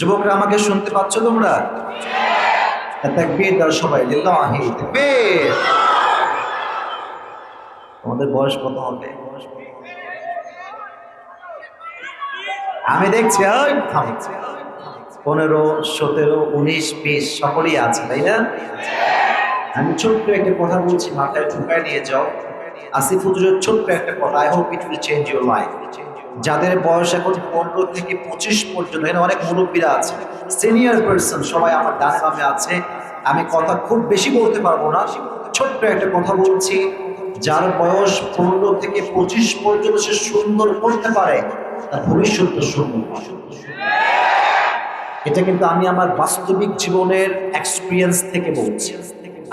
যুবকরা আমাকে শুনতে পাচ্ছ তোমরা? তাকবীর দাও সবাই, লিল্লাহি তাকবীর। তোমাদের বয়স কত হবে? আমি দেখছি 15, 17, 19, 20 সকলেই আছে, তাই না? আমি ছোট্ট একটা কথা বলছি, মাথায় ঢুকায় নিয়ে যাও। আসিফ হুজুরের ছোট্ট একটা কথা, I hope it will change your life. যাদের বয়স এখন 15 থেকে 25 পর্যন্ত, এখানে অনেক মুরব্বীরা আছে, সিনিয়র পার্সন সবাই আমার ডানে বামে আছে। আমি কথা খুব বেশি বলতে পারবো না, ছোট্ট একটা কথা বলছি। যার বয়স 15 থেকে 25 পর্যন্ত সে সুন্দর করতে পারে, তার ভবিষ্যৎ সুন্দর। এটা কিন্তু আমি আমার বাস্তবিক জীবনের এক্সপিরিয়েন্স থেকে বলছি।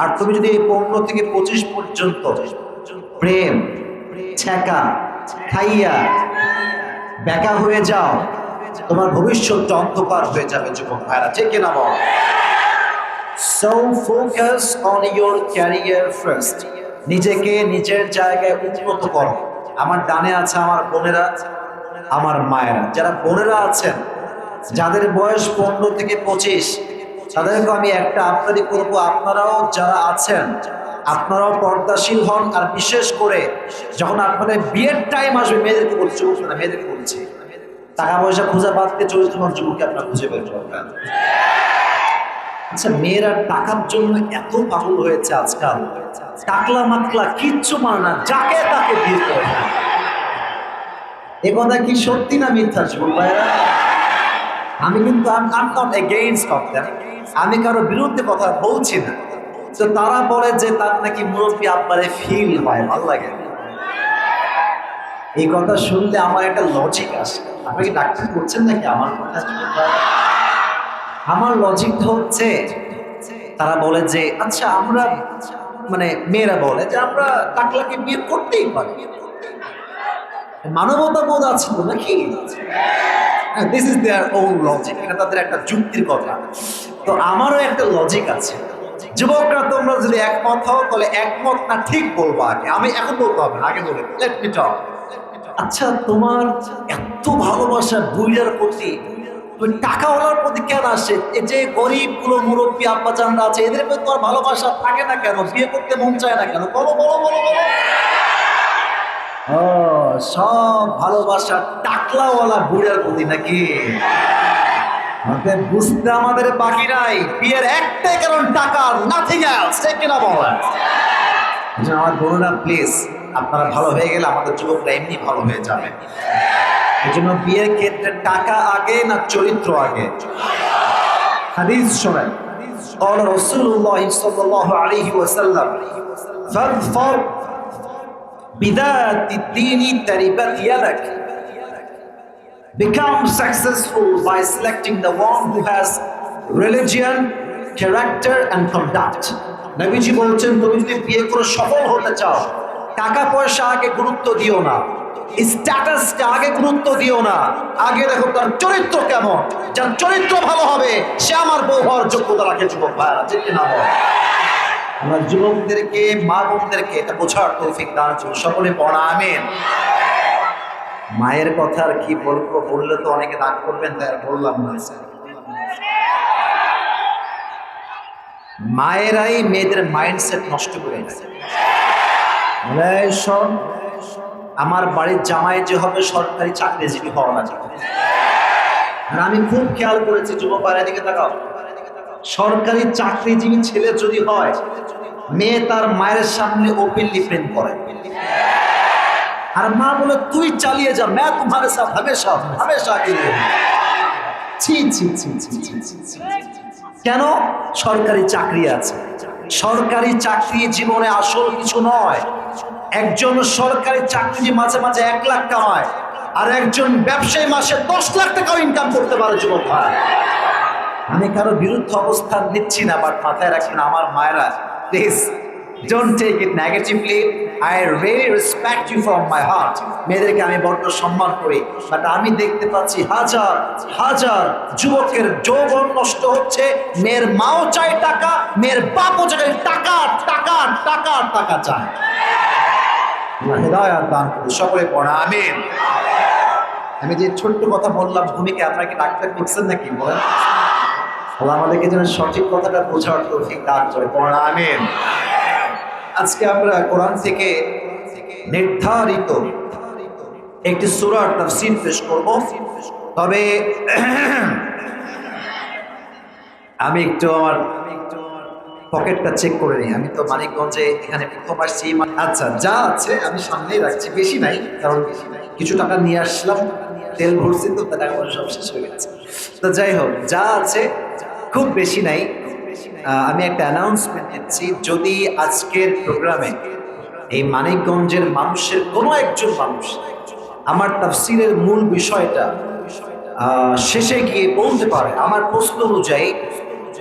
আর তুমি যদি এই 15 থেকে 25 পর্যন্ত প্রেম ছেকা খাইয়া বেকা হয়ে যাও, তোমার ভবিষ্যৎটা অন্ধকার হয়ে যাবে যুবক ভাইরা, ঠিক কিনা বল? So focus on your career first. নিজেকে নিজের জায়গায় উন্নত করো। আমার ডানে আছে আমার বোনেরা, আমার মায়েরা, যারা বোনেরা আছেন, যাদের বয়স 15 থেকে 25, তাদেরকে আমি একটা আবদারি করবো, আপনারাও যারা আছেন আপনারাও পর্দাশীল হন। আর বিশেষ করে যখন আপনাদের বিয়ের টাইম আসবে, মেয়েদেরকে বলছি, না মেয়েদেরকে বলছি, টাকা পয়সা খোঁজা বাদ দিয়ে চরিত্রবান যুবককে আপনারা খুঁজে বের করবেন। আচ্ছা, মেয়েরা টাকার জন্য এত পাগল হয়েছে আজকাল, টাকলা মাকলা কিচ্ছু মানে না, যাকে তাকে বিয়ে করে। এ কথা কি সত্যি না মিথ্যা যুবক ভাইরা? আমি কিন্তু আমি কারো বিরুদ্ধে কথা বলছি না। তো তারা বলে যে তার নাকি মুরব্বী আব্বারে ফিল হয়, ভালো লাগে। এই কথা শুনলে আমার একটা লজিক আসে। আপনি কি ডাক্তার করছেন নাকি আমার কথা? আমার লজিকটা হচ্ছে, তারা বলে যে আচ্ছা আমরা, মানে মেয়েরা বলে যে আমরা টাকলাকে বিয়ে করতেই পারি, মানবতা বোধ আছে তো নাকি? This is their own logic, এটা তাদের একটা যুক্তির কথা। তো আমারও একটা লজিক আছে। যুবকরা তোমরা যদি একমত হও, তাহলে একমত না ঠিক বলবো আগে, আমি এখন বলতে হবে না, আগে বলে লেট মি টক। আচ্ছা, তোমার এত ভালোবাসা বুইড়ার প্রতি, তুমি টাকাওয়ালার প্রতি কেন আসে? এই যে গরিব গুলো মুরব্বী আব্বাজানরা আছে, এদের প্রতি তোমার ভালোবাসা থাকে না কেন? বিয়ে করতে মন চায় না কেন? বলো বলো বলো বলো। ও, সব ভালোবাসা টাকলাওয়ালা বুড়ার প্রতি নাকি? বুঝতে আমাদের বাকি নাই, বিয়ের একটাই কারণ টাকা, নাথিং এলস, ঠিক কিনা বলেন? আমার বোনেরা প্লিজ, আপনারা ভালো হয়ে গেলে আমাদের যুবকরা এমনি ভালো হয়ে যাবে। এই জন্য বিয়ের ক্ষেত্রে টাকা আগে না চরিত্র আগে? হাদিস শোনেন, قال رسول الله صلى الله عليه وسلم فاظفر بذات الدين تربت يدك. Become successful by selecting the one who has religion, character and conduct. নবীজি বলছেন, তুমি যদি বিয়ে করে সফল হতে চাও, টাকা পয়সা আগে গুরুত্ব দিও না, স্ট্যাটাসকে আগে গুরুত্ব দিও না, আগে দেখো তার চরিত্র কেমন। যার চরিত্র ভালো হবে সে আমার বউ হওয়ার যোগ্যতা রাখে। যুবক ভাইরা, ঠিক না? আমার যুবকদেরকে, মা বোনদেরকে এটা বোঝার তৌফিক দান করুন। সকলে পড়া আমিন। মায়ের কথা আর কি বলবো, বললে তো অনেকে রাগ করবেন, তাই আর বললাম না। মায়েরাই মেয়েদের মাইন্ডসেট নষ্ট করে দেয়। শোন, আমার বাড়ির জামাই যে হবে সরকারি চাকরিজীবী হওয়া না। আর আমি খুব খেয়াল করেছি, যুবক ভাইরা দিকে তাকাও, সরকারি চাকরিজীবী ছেলে যদি হয়, মেয়ে তার মায়ের সামনে ওপেনলি প্রেম করে, আর মা বলে তুই চালিয়ে যা, मैं तुम्हारे साथ हमेशा हमेशा के लिए। ছি ছি ছি ছি ছি। কেন? সরকারি চাকরি আছে। সরকারি চাকরি জীবনে আসল কিছু নয়। একজন সরকারি চাকরি মাঝে মাঝে 1 লাখ কামায়, আর একজন ব্যবসায়ী মাসে 10 লাখ টাকাও ইনকাম করতে পারে। যুবক ভাই, আমি কারো বিরুদ্ধে অবস্থান নিচ্ছি না, বাট মাথায় রাখবেন আমার মায়েরা, please don't take it negatively. I really respect you from my heart. মেয়েদেরকে আমি বড্ড সম্মান করি, বাট আমি দেখতে পাচ্ছি হাজার হাজার যুবকের যৌবন নষ্ট হচ্ছে। মেয়ের মাও চায় টাকা, মেয়ের বাপও চায় টাকা, টাকা টাকা টাকা চায়। হেদায়েত দান করুন, সকলে পড়া আমিন। আমি যে ছোট্ট কথা বললাম ভূমিকা আপনাকে ডাক্তার করছেন নাকি বলেন? আল্লাহ আমাদেরকে যেন সঠিক কথাটা বোঝার তৌফিক দান করে, পড়া আমিন। আজকে আমরা কোরআন থেকে নির্ধারিত একটি সূরার তাফসীর পেশ করব। তবে আমি একটু আমার পকেটটা চেক করে নিই। আমি তো মানিকগঞ্জে এখানে প্রথম আসছি। আচ্ছা, যা আছে আমি সামনেই রাখছি, বেশি নাই, কারণ কিছু টাকা নিয়ে আসলাম, তেল ভরছি তো টাকা পয়সা সব শেষ হয়ে গেছে। তো যাই হোক, যা আছে খুব বেশি নাই। আমি একটা অ্যানাউন্সমেন্ট দিচ্ছি, যদি আজকের প্রোগ্রামে এই মানিকগঞ্জের মানুষের কোনো একজন মানুষ আমার তাফসীরের মূল বিষয়টা শেষে গিয়ে বলতে পারে, আমার প্রশ্ন অনুযায়ী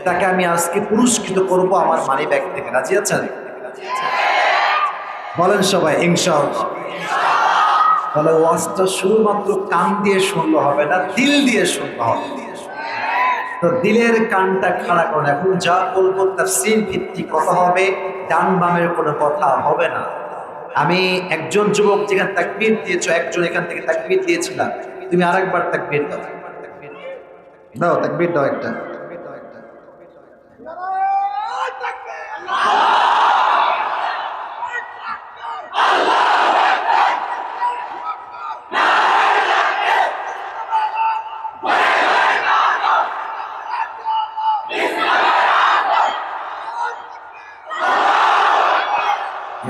তাকে আমি আজকে পুরস্কৃত করব আমার মানি ব্যাগ থেকে। রাজি আছেন? বলেন সবাই ইনশাআল্লাহ। তাহলে ওয়াজটা শুধুমাত্র কান দিয়ে শুনলে হবে না, দিল দিয়ে শুনতে হবে। তো দিলের কানটা খাড়া করে, এখন যা বলবো তাফসীর ভিত্তিক কথা হবে, ডান বামের কোনো কথা হবে না। আমি একজন যুবক যেখানে তাকবীর দিয়েছো, একজন এখান থেকে তাকবীর দিয়েছিলাম, তুমি আরেকবার তাকবীর দাও, দাও তাকবীর দাও একটা।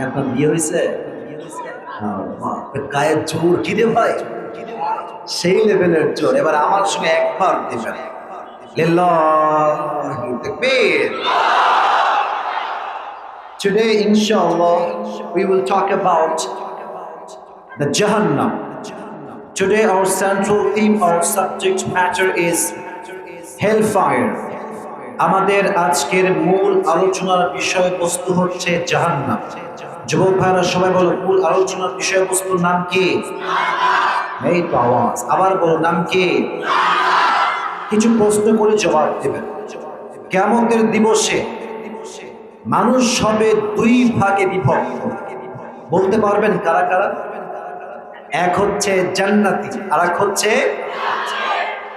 আপনার বিয়ে হয়েছে? গায়ের জোর কি রে ভাই, সেই লেভেলের জোর। এবার আমার সঙ্গে একবার দেবেন লিল্লাহি তাকবীর। Today, inshallah, we will talk about the Jahannam. Today, our central theme, our subject matter is hellfire. আমাদের আজকের মূল আলোচনার বিষয়বস্তু হচ্ছে জাহান্নাম। যুবক ভাইরা সবাই বলো, মূল আলোচনার বিষয়বস্তুর নাম কি? এই তো আওয়াজ, আবার বলো, নাম কি? কিছু প্রশ্ন করে জবাব দেবেন। কিয়ামতের দিবসে মানুষ হবে দুই ভাগে বিভক্ত। বলতে পারবেন কারা কারা? এক হচ্ছে জান্নাতি, আর এক হচ্ছে,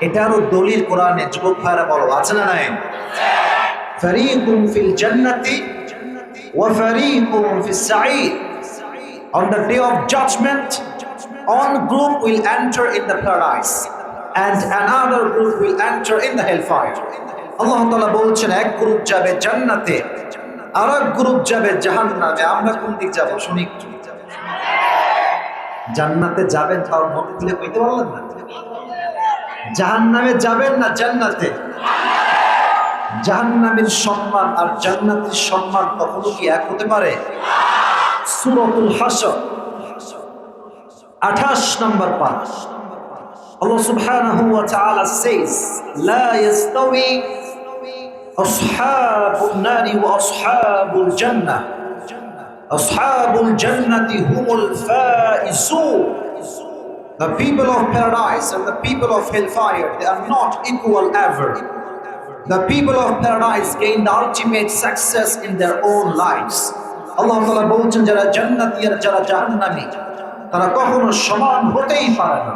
এটারও দলিল কোরআনে। যুবক ভাইরা বলো, আছে না নাই? ফারীকুন ফিল জান্নাতি ওয়া ফারীকুন ফিস Saeed. On the day of judgment, one group will enter in the paradise and another group will enter in the hellfire. আল্লাহ তাআলা বলছেন, এক গ্রুপ যাবে জান্নাতে, আর এক গ্রুপ যাবে জাহান্নামে। আমরা কোন দিক যাব শুনি একটু। জান্নাতে যাবেন, তাও মন খুলে কইতে পারলেন না? জাহান্নামে যাবেন না জান্নাতে? জাহান্নামের সম্মান আর জান্নাতের সম্মান কখনো কি এক হতে পারে? সূরাতুল হাশর 28 নম্বর পারা, আল্লাহ সুবহানাহু ওয়া তাআলা says, লা ইয়াস্তাওয়ি আসহাবুন নারি ওয়া আসহাবুল জান্নাহ, আসহাবুল জান্নাতি হুমুল Faizun. The people of paradise and the people of hellfire, they are not equal ever. The people of paradise gain the ultimate success in their own lives. Allah Ta'ala বলছেন, যারা জান্নাতি আর যারা জাহান্নামী তারা কখনো সমান হতেই পারে না।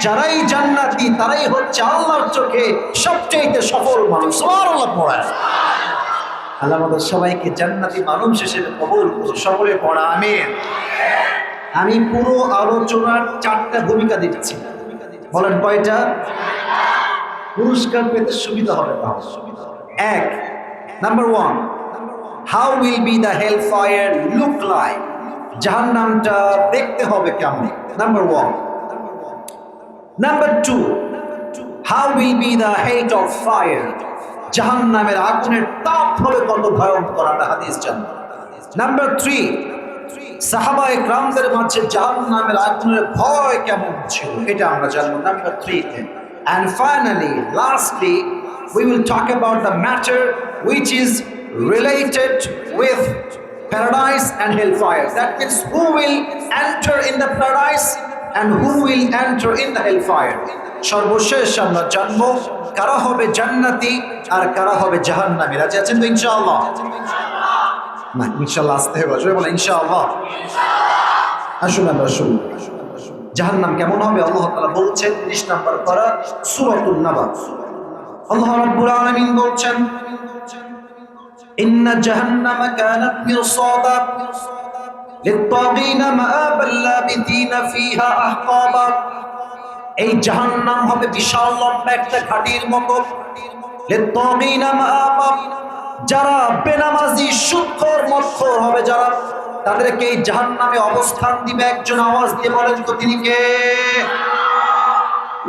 যারাই জান্নাতি তারাই হচ্ছে আল্লাহর চোখে সবচেয়ে সফল মানুষ। সুবহানাল্লাহ পড়া। আল্লাহ আমাদের সবাইকে জান্নাতি মানুষ হিসেবে কবুল করুন, সকলে পড়া আমিন। আমি পুরো আলোচনার 4টা ভূমিকা দিচ্ছি, বলেন কয়টা? পুরস্কার পেতে সুবিধা হবে। এক, number 1, how will be the hellfire look like? জাহান্নামটা দেখতে হবে কেমন? Number 1। Number 2, how will be the heat of fire? জাহান্নামের আগুনের তাপ হবে কত ভয়ঙ্কর, আমরা হাদিস জানি। নাম্বার 3, সাহাবায়ে কেরামদের মাঝে জাহান্নামের আগুনের ভয় কেমন ছিল, এটা আমরা জানবো নাম্বার 3 তে। And finally, lastly, we will talk about the matter which is related with paradise and hellfire. That means who will enter in the paradise and who will enter in the hellfire. সর্বশেষ আমরা জানবো কারা হবে জান্নাতি আর কারা হবে জাহান্নামী। রাজি আছেন তো ইনশাআল্লাহ? না, ইনশাআল্লাহ আসতে হবে, বলে ইনশাআল্লাহ। আসুন আমরা শুরু। জাহান্নাম কেমন হবে আল্লাহ তাআলা বলছেন 30 নম্বর পারা সূরাতুন নাবা। আল্লাহ রাব্বুল আলামিন বলছেন ইন্না জাহান্নামা কানাত মিরসাদা লিত-তাগিনা মাআবাল লাবিথিনা ফিহা আহকাবা। এই জাহান্নাম হবে বিশাল লম্বা একটা ঘাটির মতো। লিত-তাগিনা মাআবা, যারা বেনামাজি সুদখোর মদখোর হবে, যারা তাদেরকে এই জাহান্নামে অবস্থান দিবে। একজন আওয়াজ দিয়ে বলেন তো তিনি কে?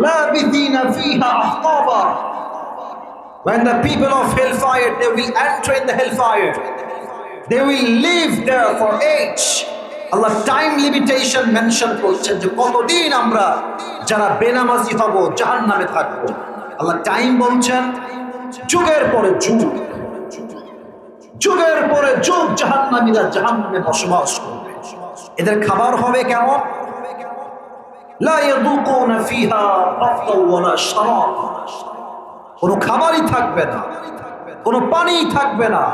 লাবিথিনা ফিহা আহকাবা। When the people of hellfire, they will enter in the hellfire, they will live there for age. Allah time limitation mention করছেন যে কতদিন আমরা যারা বেনামাজি হব জাহান্নামে থাকব। আল্লাহ টাইম বলছেন যুগের পরে যুগ, যুগের পরে যুগ জাহান্নামীরা জাহান্নামে বসবাস করবে। এদের খাবার হবে কেমন? লা ইয়াদুকুনা ফিহা বারদান ওয়ালা শারাবা, কোনো খাবারই থাকবে না, কোনো পানিই থাকবে না।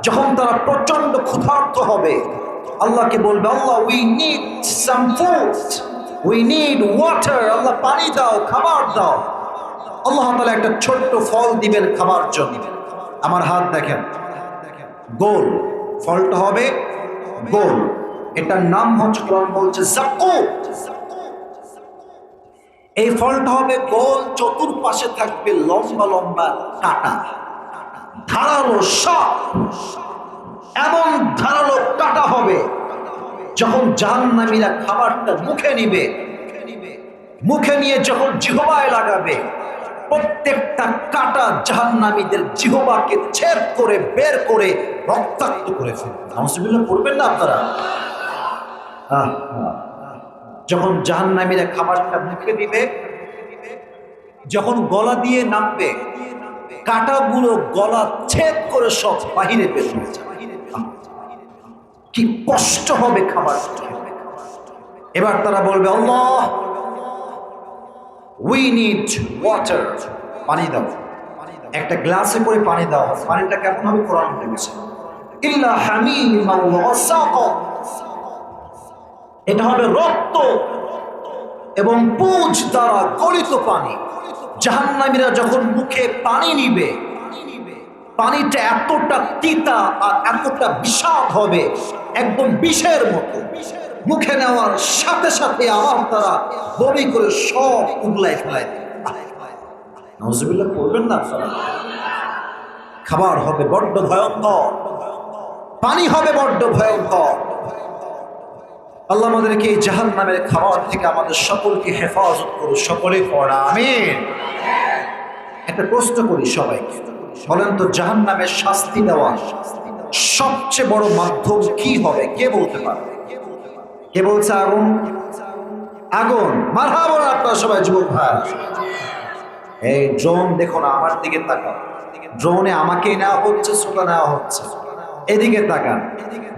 যখন তারা প্রচন্ড ক্ষুধার্ত হবে, আল্লাহকে বলবে Allah we need some food, we need water, Allah পানি দাও, খাবার দাও। আল্লাহ তাআলা একটা ছোট্ট ফল দিবেন খাবার জন্য। আমার হাত দেখেন, গোল, ফলটা হবে গোল। এটার নাম হচ্ছে, কোরআন বলছে যাকুম। এই ফলটা হবে গোল, চতুর্পাশে থাকবে লম্বা লম্বা কাঁটা, ধারালো সাপ। এমন ধারালো কাঁটা হবে, যখন জাহান্নামীরা খাবারটা মুখে নিবে, মুখে নিয়ে যখন জিহ্বায় লাগাবে, প্রত্যেকটা কাঁটা জাহান্নামীদের জিহ্বাকে ছেদ করে বের করে রক্তাক্ত করে ফেলবে। নাউজুবিল্লাহ পড়বেন না আপনারা? যখন জাহান্নামীরা খাবারটা মুখে দিবে, যখন গলা দিয়ে নামবে, কাঁটাগুলো গলা ছেদ করে সব বাহিরে বের হয়ে যাবে। কি কষ্ট হবে খাবারটা। এবার তারা বলবে আল্লাহ উই নিড ওয়াটার, পানি দাও। একটা গ্লাসে করে পানি দাও। পানিটা কেমন হবে? কোরআন বলেছে ইল্লা হামিমান ওয়া গাসাকা, এটা হবে রক্ত এবং পুঁজ দ্বারা গলিত পানি। জাহান্নামীরা যখন মুখে পানি নিবে, পানিটা এতটা তিতা আর এতটা বিষাদ হবে, একদম বিষের মতো। মুখে নেওয়ার সাথে সাথে আবার তারা বমি করে সব উগলায় ফেলায়। নাউজুবিল্লাহ পড়বেন না আপনারা? খাবার হবে বড্ড ভয়ঙ্কর, পানি হবে বড্ড ভয়ঙ্কর। আল্লাহ আমাদেরকে এই জাহান্নামের খাবার থেকে আমাদের সকলকে হেফাজত করুন। সকলে পড়া আমিন। একটা প্রশ্ন করি সবাইকে, বলেন তো জাহান্নামের শাস্তি দেওয়া সবচেয়ে বড় মাধ্যম কি হবে? কে বলতে পারবে? কে বলছে আগুন? আগুন। মারহাবা বলেন আপনারা সবাই, যুবক ভাই। এই ড্রোন দেখো না, আমার দিকে তাকাও। ড্রোনে আমাকেই নেওয়া হচ্ছে, সোটা নেওয়া হচ্ছে। এদিকে তাকান।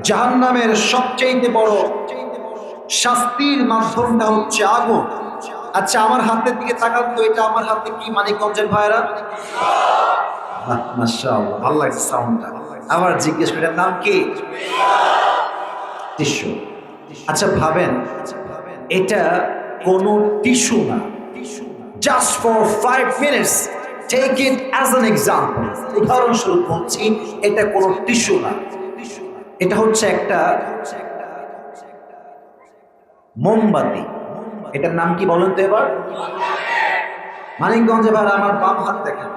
জাহান্নামের সবচেয়ে বড় শাস্তির মাধ্যমটা হচ্ছে আগুন। আচ্ছা আমার হাতের দিকে তাকান তো, এটা আমার হাতে কি? মানিকগঞ্জের ভাইরা, মাশাআল্লাহ, ভালো লাগছে সাউন্ডটা। আবার জিজ্ঞেস করেন নাম কি? টিস্যু। আচ্ছা ভাবেন, এটা কোনো টিস্যু না। Just for 5 minutes take it as an example, উদাহরণস্বরূপ বলছি, এটা কোনো টিস্যু না। এটা হচ্ছে একটা মোমবাতি। এটার নাম কি বলেন তো এবার? মানিকগঞ্জে ভাই আমার বাম হাত দেখেন,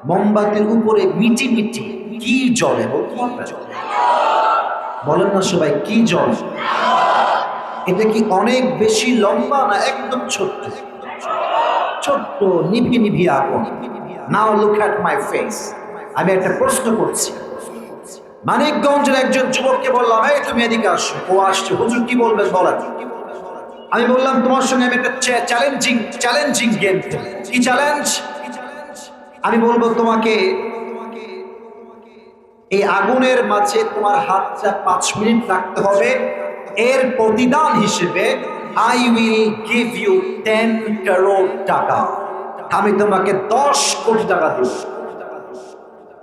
মোমবাতির উপরে মিটি মিটি কি জ্বলে? বলেন না সবাই, কি জ্বলে? এটা কি অনেক বেশি লম্বা না একদম ছোট্ট? ছোট্ট নিভি নিভি আগুন। নাও লুক এট মাই ফেস। আমি একটা প্রশ্ন করছি। মানিকগঞ্জের একজন যুবককে বললাম, এই তুমি এদিকে আসো। ও আসছে, হুজুর কি বলবেন বলেন। আমি বললাম তোমার সঙ্গে আমি একটা চ্যালেঞ্জিং গেম খেলি। কি চ্যালেঞ্জ? আমি বলবো তোমাকে এই আগুনের মাঝে তোমার হাতটা 5 মিনিট রাখতে হবে। এর প্রতিদান হিসেবে I will give you 10 crore টাকা। আমি তোমাকে 10 কোটি টাকা দেব।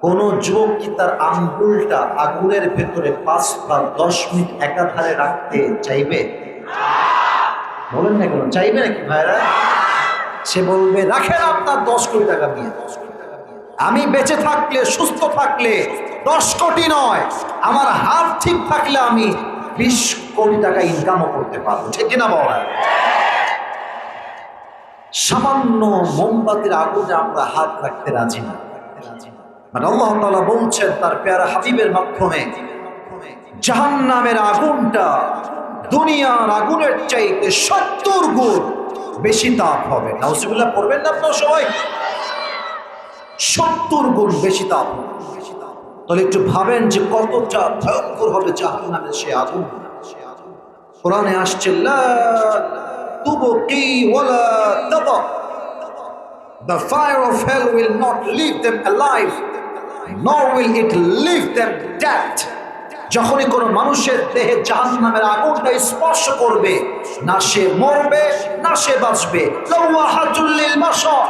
কোন যুবক কি তার আঙ্গুলটা আগুনের ভেতরে 5 বা 10 মিনিট একাধারে রাখতে চাইবে? বলেন না কেন, চাইবে নাকি ভাইরা? সে বলবে রাখেন আপনার 10 কোটি টাকা নিয়ে, আমি বেঁচে থাকলে সুস্থ থাকলে 10 কোটি নয়, আমার হাত ঠিক থাকলে আমি 20 কোটি টাকা ইনকামও করতে পারবো, ঠিক কিনা বলেন? সামান্য মোমবাতির আগুনে আমরা হাত রাখতে রাজি না। মানে আল্লাহ তাআলা বলছেন তার প্যারা হাবিবের মাধ্যমে, জাহান্নামের আগুনটা দুনিয়ার আগুনের চাইতে 70 গুণ বেশি তাপ হবে। নাউজুবিল্লাহ পড়বেন না আপনারা সবাই? 70 গুণ বেশি তাপ হবে। তাহলে একটু ভাবেন যে কতটা ভয়ঙ্কর হবে জাহান্নামের সে আগুন। কোরআনে আসছে লা তুবকি ওয়ালা তাদা, the fire of hell will not leave them alive nor will it leave them dead. যখনই কোনো মানুষের দেহে জাহান্নামের আগুনটা স্পর্শ করবে, না সে মরবে না সে বাঁচবে। লাওয়াহাতুল লিল Bashar,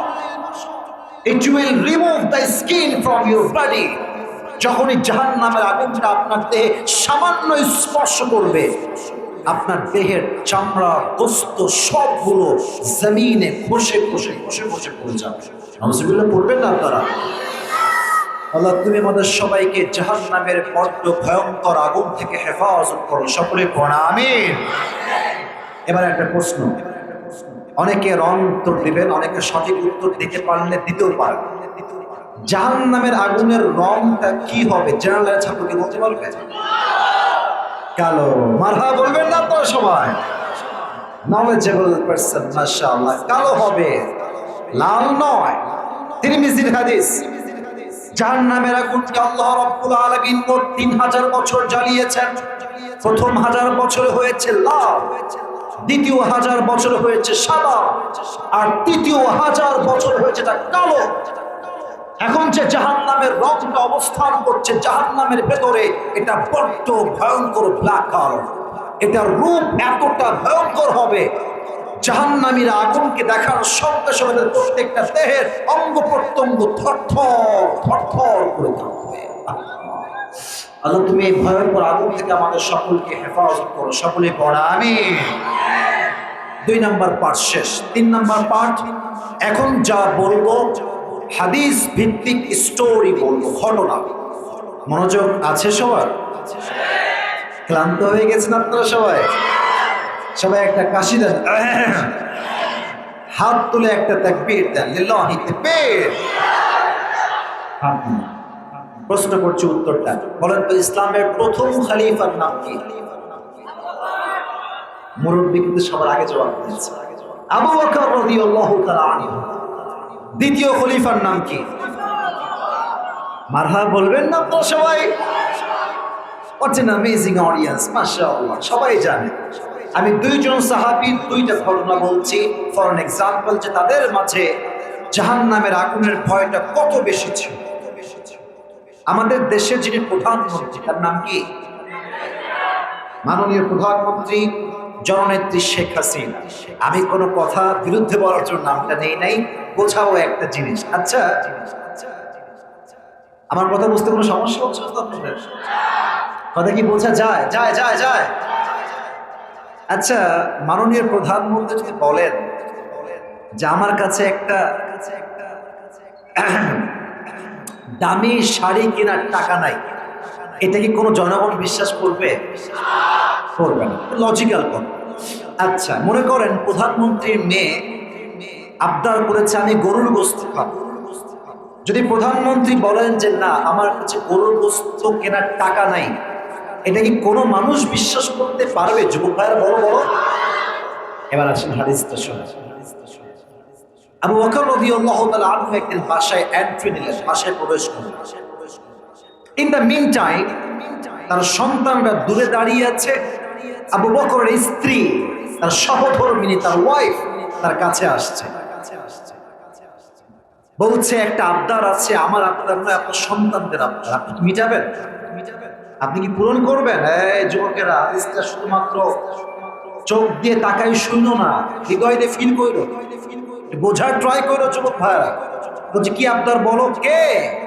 it will remove the skin from your body. যখনই জাহান্নামের আগুনটা আপনার দেহে সামান্য স্পর্শ করবে, আপনার দেহের চামড়া গোস্ত সবগুলো জমিনে খসে খসে খসে খসে পড়ে যাবে। নাউজুবিল্লাহ পড়বেন না আপনারা? আল্লাহ তুমি আমাদের সবাইকে জাহান্নামের বড্ড ভয়ঙ্কর আগুন থেকে হেফাজত করো, সকলে পড়া আমিন। এবার একটা প্রশ্ন, অনেকে রং উত্তর দিবেন, অনেকে সঠিক উত্তর দিতে পারলে দিতেও পারেন। জাহান্নামের আগুনের রংটা কি হবে? জেনারেল ছাত্রকে বলতে পারবে? কালো। মারহাবা বলবেন না আপনারা সবাই? নলেজেবল পারসন, মাশাআল্লাহ। কালো হবে, লাল নয়। তিরমিজির হাদিস, জাহান্নামের আগুনকে আল্লাহ রাব্বুল আলামিন মোট 3000 বছর জ্বালিয়েছেন। প্রথম 1000 বছরে হয়েছে লাল, দ্বিতীয় 1000 বছর হয়েছে সাদা, আর তৃতীয় 1000 বছর হয়েছে তা কালো। এখন যে জাহান্নামের রংটা অবস্থান করছে জাহান্নামের ভেতরে, এটা বড্ড ভয়ঙ্কর ব্ল্যাক কালার। এটার রূপ এতটা ভয়ঙ্কর হবে, জাহান্নামীরা আগুনকে দেখার সঙ্গে সঙ্গে প্রত্যেকটা দেহের অঙ্গ প্রত্যঙ্গ থরথর থরথর করে থাকবে। আল্লাহ তুমি এই ভয়ঙ্কর আগুন থেকে আমাদের সকলকে হেফাজত করো, সকলে পড়া আমিন। 2 নাম্বার পার্ট শেষ। 3 নাম্বার পার্ট, এখন যা বলবো হাদিস ভিত্তিক স্টোরি বলবো, ঘটনা। মনোযোগ আছে সবার? ক্লান্ত হয়ে গেছেন আপনারা সবাই? সবাই একটা কাশি দেন, হাত তুলে একটা তাকবীর দেন, লিল্লাহি তাকবীর। প্রশ্ন করছি, উত্তরটা বলেন তো। ইসলামের প্রথম খলিফার নাম কি? মুরব্বী কিন্তু সবার আগে জবাব দিয়েছে, আবু বকর রাদিয়াল্লাহু তাআলা আনহু। দ্বিতীয় খলিফার নাম কি? মারহাবা বলবেন না তো সবাই? What an amazing audience, মাশাআল্লাহ, সবাই জানে। আমি 2 জন সাহাবীর 2টা ঘটনা বলছি ফর অ্যান এক্সাম্পল, যে তাদের মাঝে জাহান্নামের আগুনের ভয়টা কত বেশি ছিল। আমাদের দেশের যিনি প্রধানমন্ত্রী, তার নাম কি? মাননীয় প্রধানমন্ত্রী জননেত্রী শেখ হাসিনা। আমি কোনো কথা বিরুদ্ধে বলার জন্য নামটা নেই নাই, বোঝাও একটা জিনিস। আচ্ছা, আমার কথা বুঝতে কোনো সমস্যা হচ্ছে না আপনাদের? কথা কি বোঝা যায়? যায় যায় যায়। আচ্ছা, মাননীয় প্রধানমন্ত্রী যদি বলেন যে আমার কাছে একটা দামি শাড়ি কেনার টাকা নাই, এটা কি কোনো জনগণ বিশ্বাস করবে? করবে না, লজিক্যাল কথা। আচ্ছা, মনে করেন প্রধানমন্ত্রীর মেয়ে আবদার করেছে আমি গরুর গোশত খাবো। যদি প্রধানমন্ত্রী বলেন যে না আমার কাছে গরুর গোশত কেনার টাকা নাই, এটা কি কোনো মানুষ বিশ্বাস করতে পারবে? যুবক ভাইয়ের বড় বড়, এবার আসেন হাদিসটা শুনুন। আবু বকর রাদিয়াল্লাহু তাআলা আনহু একদিন বাসায় এন্ট্রি নিলেন, বাসায় প্রবেশ করলেন। ইন দ্য মিন টাইম তার সন্তানরা দূরে দাঁড়িয়ে আছে। আবু বকরের স্ত্রী, তার সহধর্মিনী, তার ওয়াইফ তার কাছে আসছে, বলছে একটা আবদার আছে, আমার আবদার নয়, আপনার সন্তানদের আবদার, আপনি কি মিটাবেন? আপনি কি পূরণ করবেন? এই যুবকেরা, হাদিসটা শুধুমাত্র চোখ দিয়ে তাকাই শুনো না, হৃদয় দিয়ে ফিল করো, বোঝার ট্রাই করো যুবক ভাইরা। বলছে কি আবদার বলো? কে?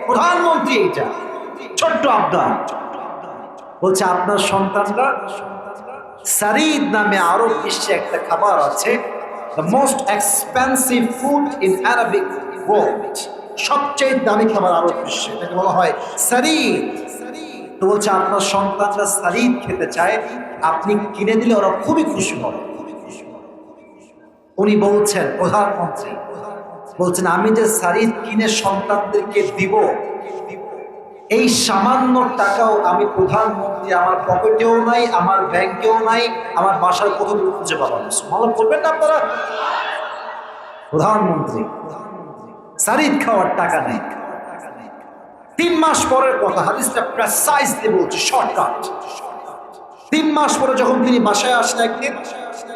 প্রধানমন্ত্রী। এইটা ছোট্ট আবদার। বলছে আপনার সন্তানরা সারিদ নামে আরব বিশ্বে একটা খাবার আছে, the most expensive food in Arabic world, সবচেয়ে দামি খাবার আরব বিশ্বে, এটাকে বলা হয় সারিদ। তো বলছে আপনার সন্তানরা সারিদ খেতে চায়, আপনি কিনে দিলে ওরা খুবই খুশি হবে। উনি বলছেন, প্রধানমন্ত্রী বলছেন, আমি যে সারিদ কিনে সন্তানদেরকে দিব, এই সামান্য টাকাও আমি প্রধানমন্ত্রী আমার পকেটেও নাই, আমার ব্যাংকেও নাই, আমার বাসার কোথাও খুঁজে পাবো না। সুবহানাল্লাহ বলবেন না আপনারা? প্রধানমন্ত্রী সারিদ খাওয়ার টাকা নেই। 3 মাস পরের কথা, হাদিসটা প্রেসাইজলি বলছে, শর্টকাট। 3 মাস পরে যখন তিনি বাসায় আসেন, একদিন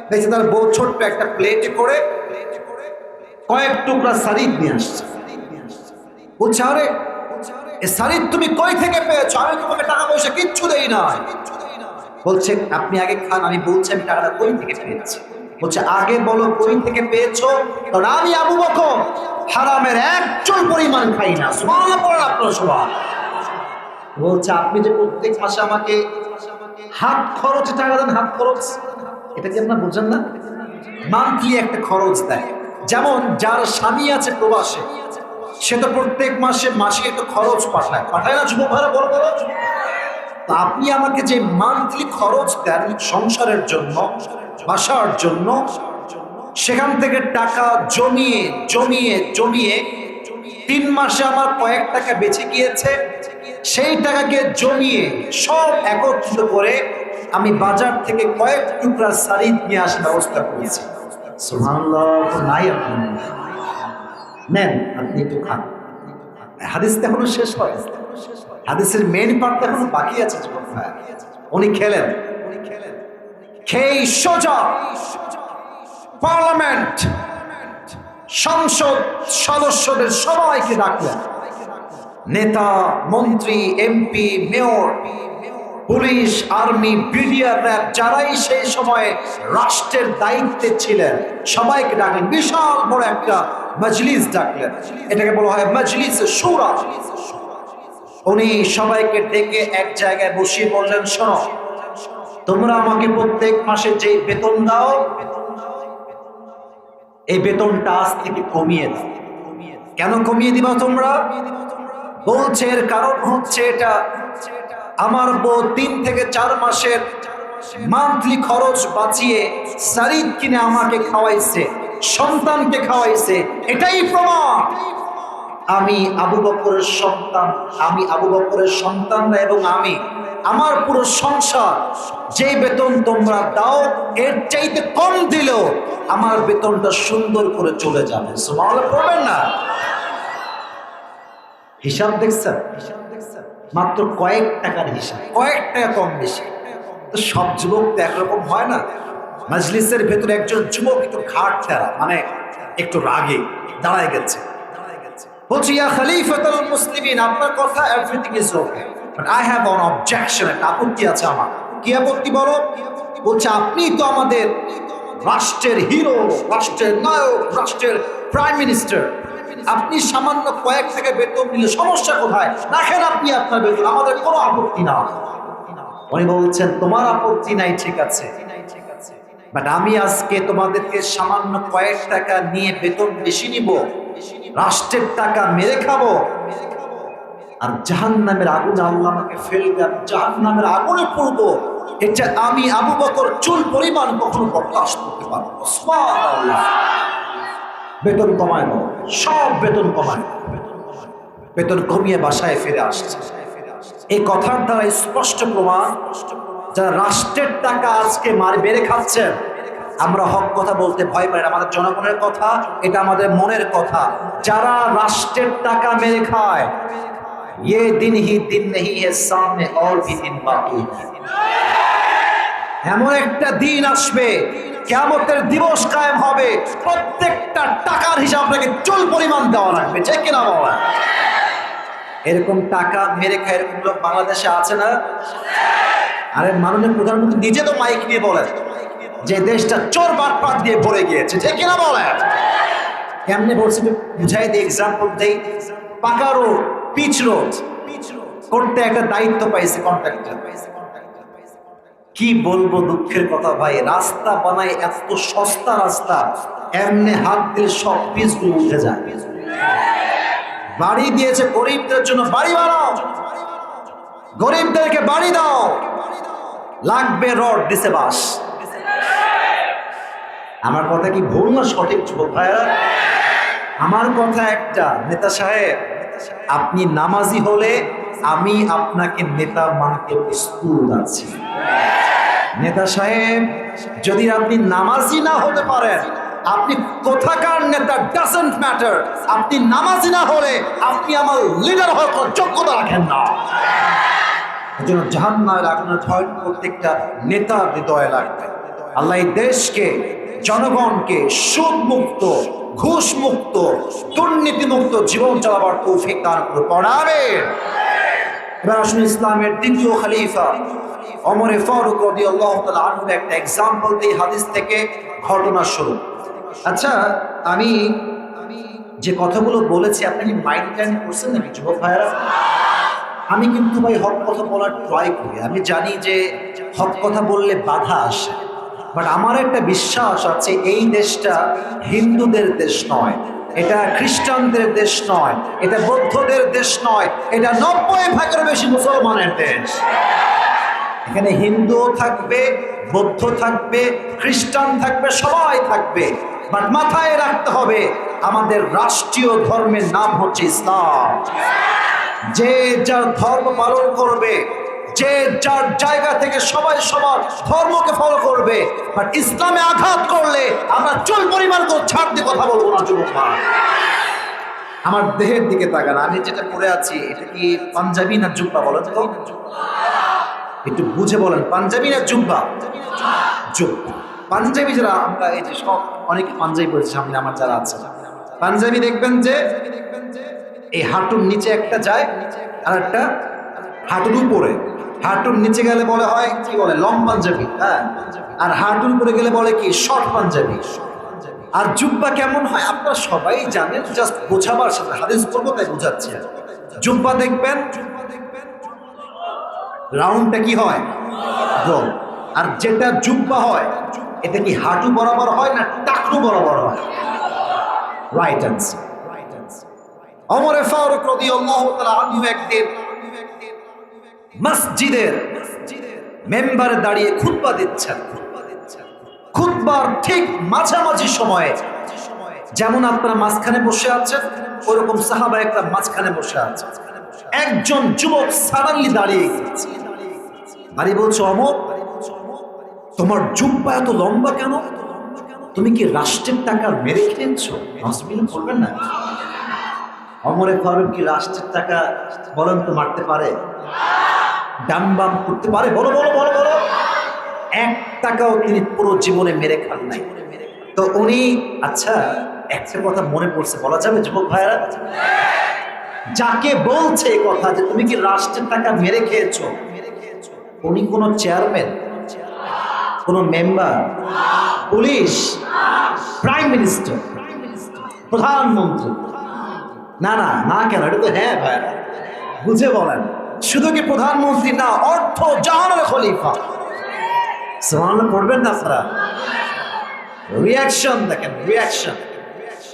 দেখছে তার বউ ছোট্ট একটা প্লেটে করে কয়েক টুকরা সারিদ নিয়ে আসছে। বলছে, আরে এ সারিদ তুমি কই থেকে পেয়েছো? আমি তোমাকে টাকা পয়সা কিচ্ছু দেই না। বলছে, আপনি আগে খান, আমি বলছি আমি টাকাটা কই থেকে পেয়েছি। বলছে, আগে বলো কই থেকে পেয়েছো, কারণ আমি আবু বকর হারামের একচুল পরিমাণ খাই না। সুবহানাল্লাহ পড়েন আপনারা সবাই। বলছে, আপনি যে প্রত্যেক মাসে আমাকে হাত খরচে টাকা দেন, হাত খরচ, এটা কি আপনারা বুঝেন না? মান্থলি একটা খরচ দেয়। যেমন যার স্বামী আছে প্রবাসে, সে তো প্রত্যেক মাসে একটা খরচ পাঠায় না যুবক ভাইরা, বড় বড়। তো আপনি আমাকে যে মান্থলি খরচ দেন সংসারের জন্য, বাসার জন্য, সেখান থেকে টাকা জমিয়ে জমিয়ে জমিয়ে 3 মাসে আমার কয়েক টাকা বেঁচে গিয়েছে, সেই টাকাকে জমিয়ে সব একত্রিত করে আমি বাজার থেকে কয়েক টুকরা সারিদ নিয়ে আসার ব্যবস্থা করেছি। সুবহানাল্লাহ। নাই আপনি নেন, আপনি একটু খান। হাদিস এখনো শেষ হয়, হাদিসের মেইন পার্ট এখনো বাকি আছে। উনি খেলেন, খেয়ে সোজা পার্লামেন্ট, সংসদ সদস্যদের সবাইকে ডাকলেন, নেতা, মন্ত্রী, MP, mayor, police, army, BDR, RAB, যারাই সেই সময়ে রাষ্ট্রের দায়িত্বে ছিলেন সবাইকে ডাকলেন। বিশাল বড় একটা মজলিস ডাকলেন, এটাকে বলা হয় মজলিস শুরা। উনি সবাইকে ডেকে এক জায়গায় বসিয়ে বললেন, শোনো, তোমরা আমাকে প্রত্যেক মাসে যে বেতন দাও, এই বেতনটা আজ থেকে কমিয়ে দাও। কেন কমিয়ে দিবা তোমরা? বলছে, এর কারণ হচ্ছে এটা, আমার বউ 3 থেকে 4 মাসের মান্থলি খরচ বাঁচিয়ে সারিদ কিনে আমাকে খাওয়াইছে, সন্তানকে খাওয়াইছে, এটাই প্রমাণ আমি আবু বকরের সন্তান, আমি আবু বকরের সন্তানরা এবং আমি, আমার পুরো সংসার যে বেতন তোমরা দাও এর চাইতে কম দিলেও আমার বেতনটা সুন্দর করে চলে যাবে। সুবহানাল্লাহ পড়বেন না? হিসাব দেখছেন? মাত্র কয়েক টাকার হিসাব, কয়েক টাকা কম বেশি। তো সব যুবক তো একরকম হয় না। মজলিসের ভেতরে একজন যুবক একটু ঘাট ফেরা, মানে একটু রাগে দাঁড়ায় গেছে। বলছি, ইয়া খলিফাতুল মুসলিমিন, আপনার কথা everything is okay, but I have on objection, একটা আপত্তি আছে আমার। কি আপত্তি বলো? বলছে, আপনি তো আমাদের রাষ্ট্রের হিরো, রাষ্ট্রের নায়ক, রাষ্ট্রের প্রাইম মিনিস্টার, আপনি সামান্য কয়েক টাকা বেতন দিলে সমস্যা কোথায়? রাখেন আপনি আপনার বেতন, আমাদের কোনো আপত্তি না। উনি বলছেন, তোমার আপত্তি নাই, ঠিক আছে, বাট আমি আজকে তোমাদেরকে সামান্য কয়েক টাকা নিয়ে বেতন বেশি নিব, রাষ্ট্রের টাকা মেরে খাবো, আর জাহান্নামের আগুনে আল্লাহ আমাকে ফেলবে, আমি জাহান্নামের আগুনে পড়বো, এটা আমি আবু বকর চুল পরিমাণ কখনো বরদাস্ত করতে পারবো না। সুবহানাল্লাহ। বেতন কমায় না, সব বেতন কমায়, বেতন কমিয়ে বাসায় ফিরে আসছে। এই কথার দ্বারা স্পষ্ট প্রমাণ, যারা রাষ্ট্রের টাকা আজকে মেরে খাচ্ছেন, আমরা হক কথা বলতে ভয় পাই না, আমাদের জনগণের কথা, এটা আমাদের মনের কথা। যারা রাষ্ট্রের টাকা মেরে খায়, ये दिन ही दिन नहीं है, सामने और भी दिन बाकी है। এমন একটা দিন আসবে, কিয়ামতের দিবস কায়েম হবে, প্রত্যেকটা টাকার হিসাব আপনাকে চুল পরিমাণ দেওয়া লাগবে, ঠিক কিনা বলা? এরকম টাকা মেরে খায় এরকম লোক বাংলাদেশে আছে না? আরে মাননীয় প্রধানমন্ত্রী নিজে তো মাইক নিয়ে বলেন যে দেশটা চোর বাটপাট দিয়ে ভরে গিয়েছে, ঠিক কিনা বলেন? কেমনে বলছি বুঝাই দিই, এক্সাম্পল দেই। পাকা রোড, পিচ রোড করতে একটা দায়িত্ব পাইছে কন্ট্রাক্টর। কি বলবো দুঃখের কথা ভাই, রাস্তা বানায় এত সস্তা রাস্তা, এমনি হাত দিয়ে সব পিসগুলো উঠে যায়। বাড়ি দিয়েছে গরিবদের জন্য, বাড়ি বানাও, গরিবদেরকে বাড়ি দাও, লাগবে রড দিছে বাস। আমার কথা কি ভুল না সঠিক যুবক ভাইয়া? আমার কথা একটা, নেতা সাহেব আপনি নামাজি হলে আমি আপনাকে নেতা মানতে প্রস্তুত আছি। নেতা সাহেব যদি আপনি নামাজি না হতে পারেন, আপনি কোথাকার নেতা ডাজন্ট ম্যাটার, আপনি নামাজি না হলে আপনি আমার লিডার হওয়ার কোনো যোগ্যতা রাখেন না। এজন্য জাহান্নামের আগুনের ভয় প্রত্যেকটা নেতার হৃদয়ে লাগবে। আল্লাহ এই দেশকে, জনগণকে সুদ মুক্ত, ঘুষ মুক্ত, দুর্নীতি মুক্ত জীবন চালাবার তৌফিক দান করে পড়াবে। এবার আসুন ইসলামের দ্বিতীয় খলিফা ওমরে ফারুক রাদিয়াল্লাহু তাআলা আনহুর একটা এক্সাম্পল দিই হাদিস থেকে, ঘটনা শুরু। আচ্ছা, আমি যে কথাগুলো বলেছি আপনি কি মাইন্ড করছেন নাকি যুবক ভাইয়েরা? আমি কিন্তু ভাই হক কথা বলার ট্রাই করি। আমি জানি যে হক কথা বললে বাধা আসে, বাট আমার একটা বিশ্বাস আছে এই দেশটা হিন্দুদের দেশ নয়, এটা খ্রিস্টানদের দেশ নয়, এটা বৌদ্ধদের দেশ নয়, এটা 90% বেশি মুসলমানের দেশ। এখানে হিন্দুও থাকবে, বৌদ্ধ থাকবে, খ্রিস্টান থাকবে, সবাই থাকবে, বাট মাথায় রাখতে হবে আমাদের রাষ্ট্রীয় ধর্মের নাম হচ্ছে ইসলাম। যে যার ধর্ম পালন করবে, যে যার জায়গা থেকে সবাই সবার ধর্মকে ফলো করবে, বাট ইসলামে আঘাত করলে আমরা চুল পরিমাণ করে ছাড় দিয়ে কথা বলবো না। যুবক আমার দেহের দিকে তাকান, আমি যেটা পরে আছি এটা কি পাঞ্জাবি না জুব্বা বলেন তো? একটু বুঝে বলেন, পাঞ্জাবি না জুব্বা? জুব্বা। পাঞ্জাবি যারা আমরা এই যে সব অনেক পাঞ্জাবি পরেছি সামনে আমার যারা আছে, পাঞ্জাবি দেখবেন যে এই হাঁটুর নিচে একটা যায় আর একটা হাঁটুর উপরে, হাঁটুর নিচে গেলে বলে হয় কি বলে লং পাঞ্জাবি, হ্যাঁ, আর হাঁটুর উপরে গেলে বলে কি শর্ট পাঞ্জাবি। আর জুব্বা কেমন হয় আপনারা সবাই জানেন, জাস্ট বোঝাবার সাথে হাদিস করবো তাই বোঝাচ্ছি। জুব্বা দেখবেন রাউন্ডটা কি হয় গোল, আর যেটা জুব্বা হয় এটা কি হাঁটু বরাবর হয় না টাকনু বরাবর হয়? Right answer. ওমরে ফারুক রাদিয়াল্লাহু তাআলা আনহু একদিন মসজিদের মেম্বারে দাঁড়িয়ে খুতবা দিচ্ছেন। খুতবার ঠিক মাঝামাঝি সময়ে, যেমন আপনারা মাঝখানে বসে আছেন ওরকম সাহাবা একরাম মাঝখানে বসে আছেন, একজন যুবক সাডেনলি দাঁড়িয়ে গেছে, দাঁড়িয়ে বলছে, অমর তোমার জুব্বা এত লম্বা কেন? তুমি কি রাষ্ট্রের টাকা মেরে খেয়েছো? হসপিটাল করবেন না? ওমরে ফারুক কি রাষ্ট্রের টাকা বলেন তো মারতে পারে? ডাম বাম করতে পারে? বলো বলো বলো বলো। 1 টাকাও তিনি পুরো জীবনে মেরে খান নাই। তো উনি, আচ্ছা একটা কথা মনে পড়ছে, বলা যাবে যুবক ভাইয়েরা? যাকে বলছে এই কথা যে তুমি কি রাষ্ট্রের টাকা মেরে খেয়েছো, উনি কোন চেয়ারম্যান, কোন মেম্বার, পুলিশ, প্রাইম মিনিস্টার, প্রধানমন্ত্রী? না না না, কেন? এটা তো হ্যাঁ ভাই, বুঝে বলেন। শুধু কি প্রধানমন্ত্রী না, অর্থ জাহানের খলিফা। সুবহানাল্লাহ পড়বেন না আপনারা? রিয়াকশন দেখেন, রিয়াকশন,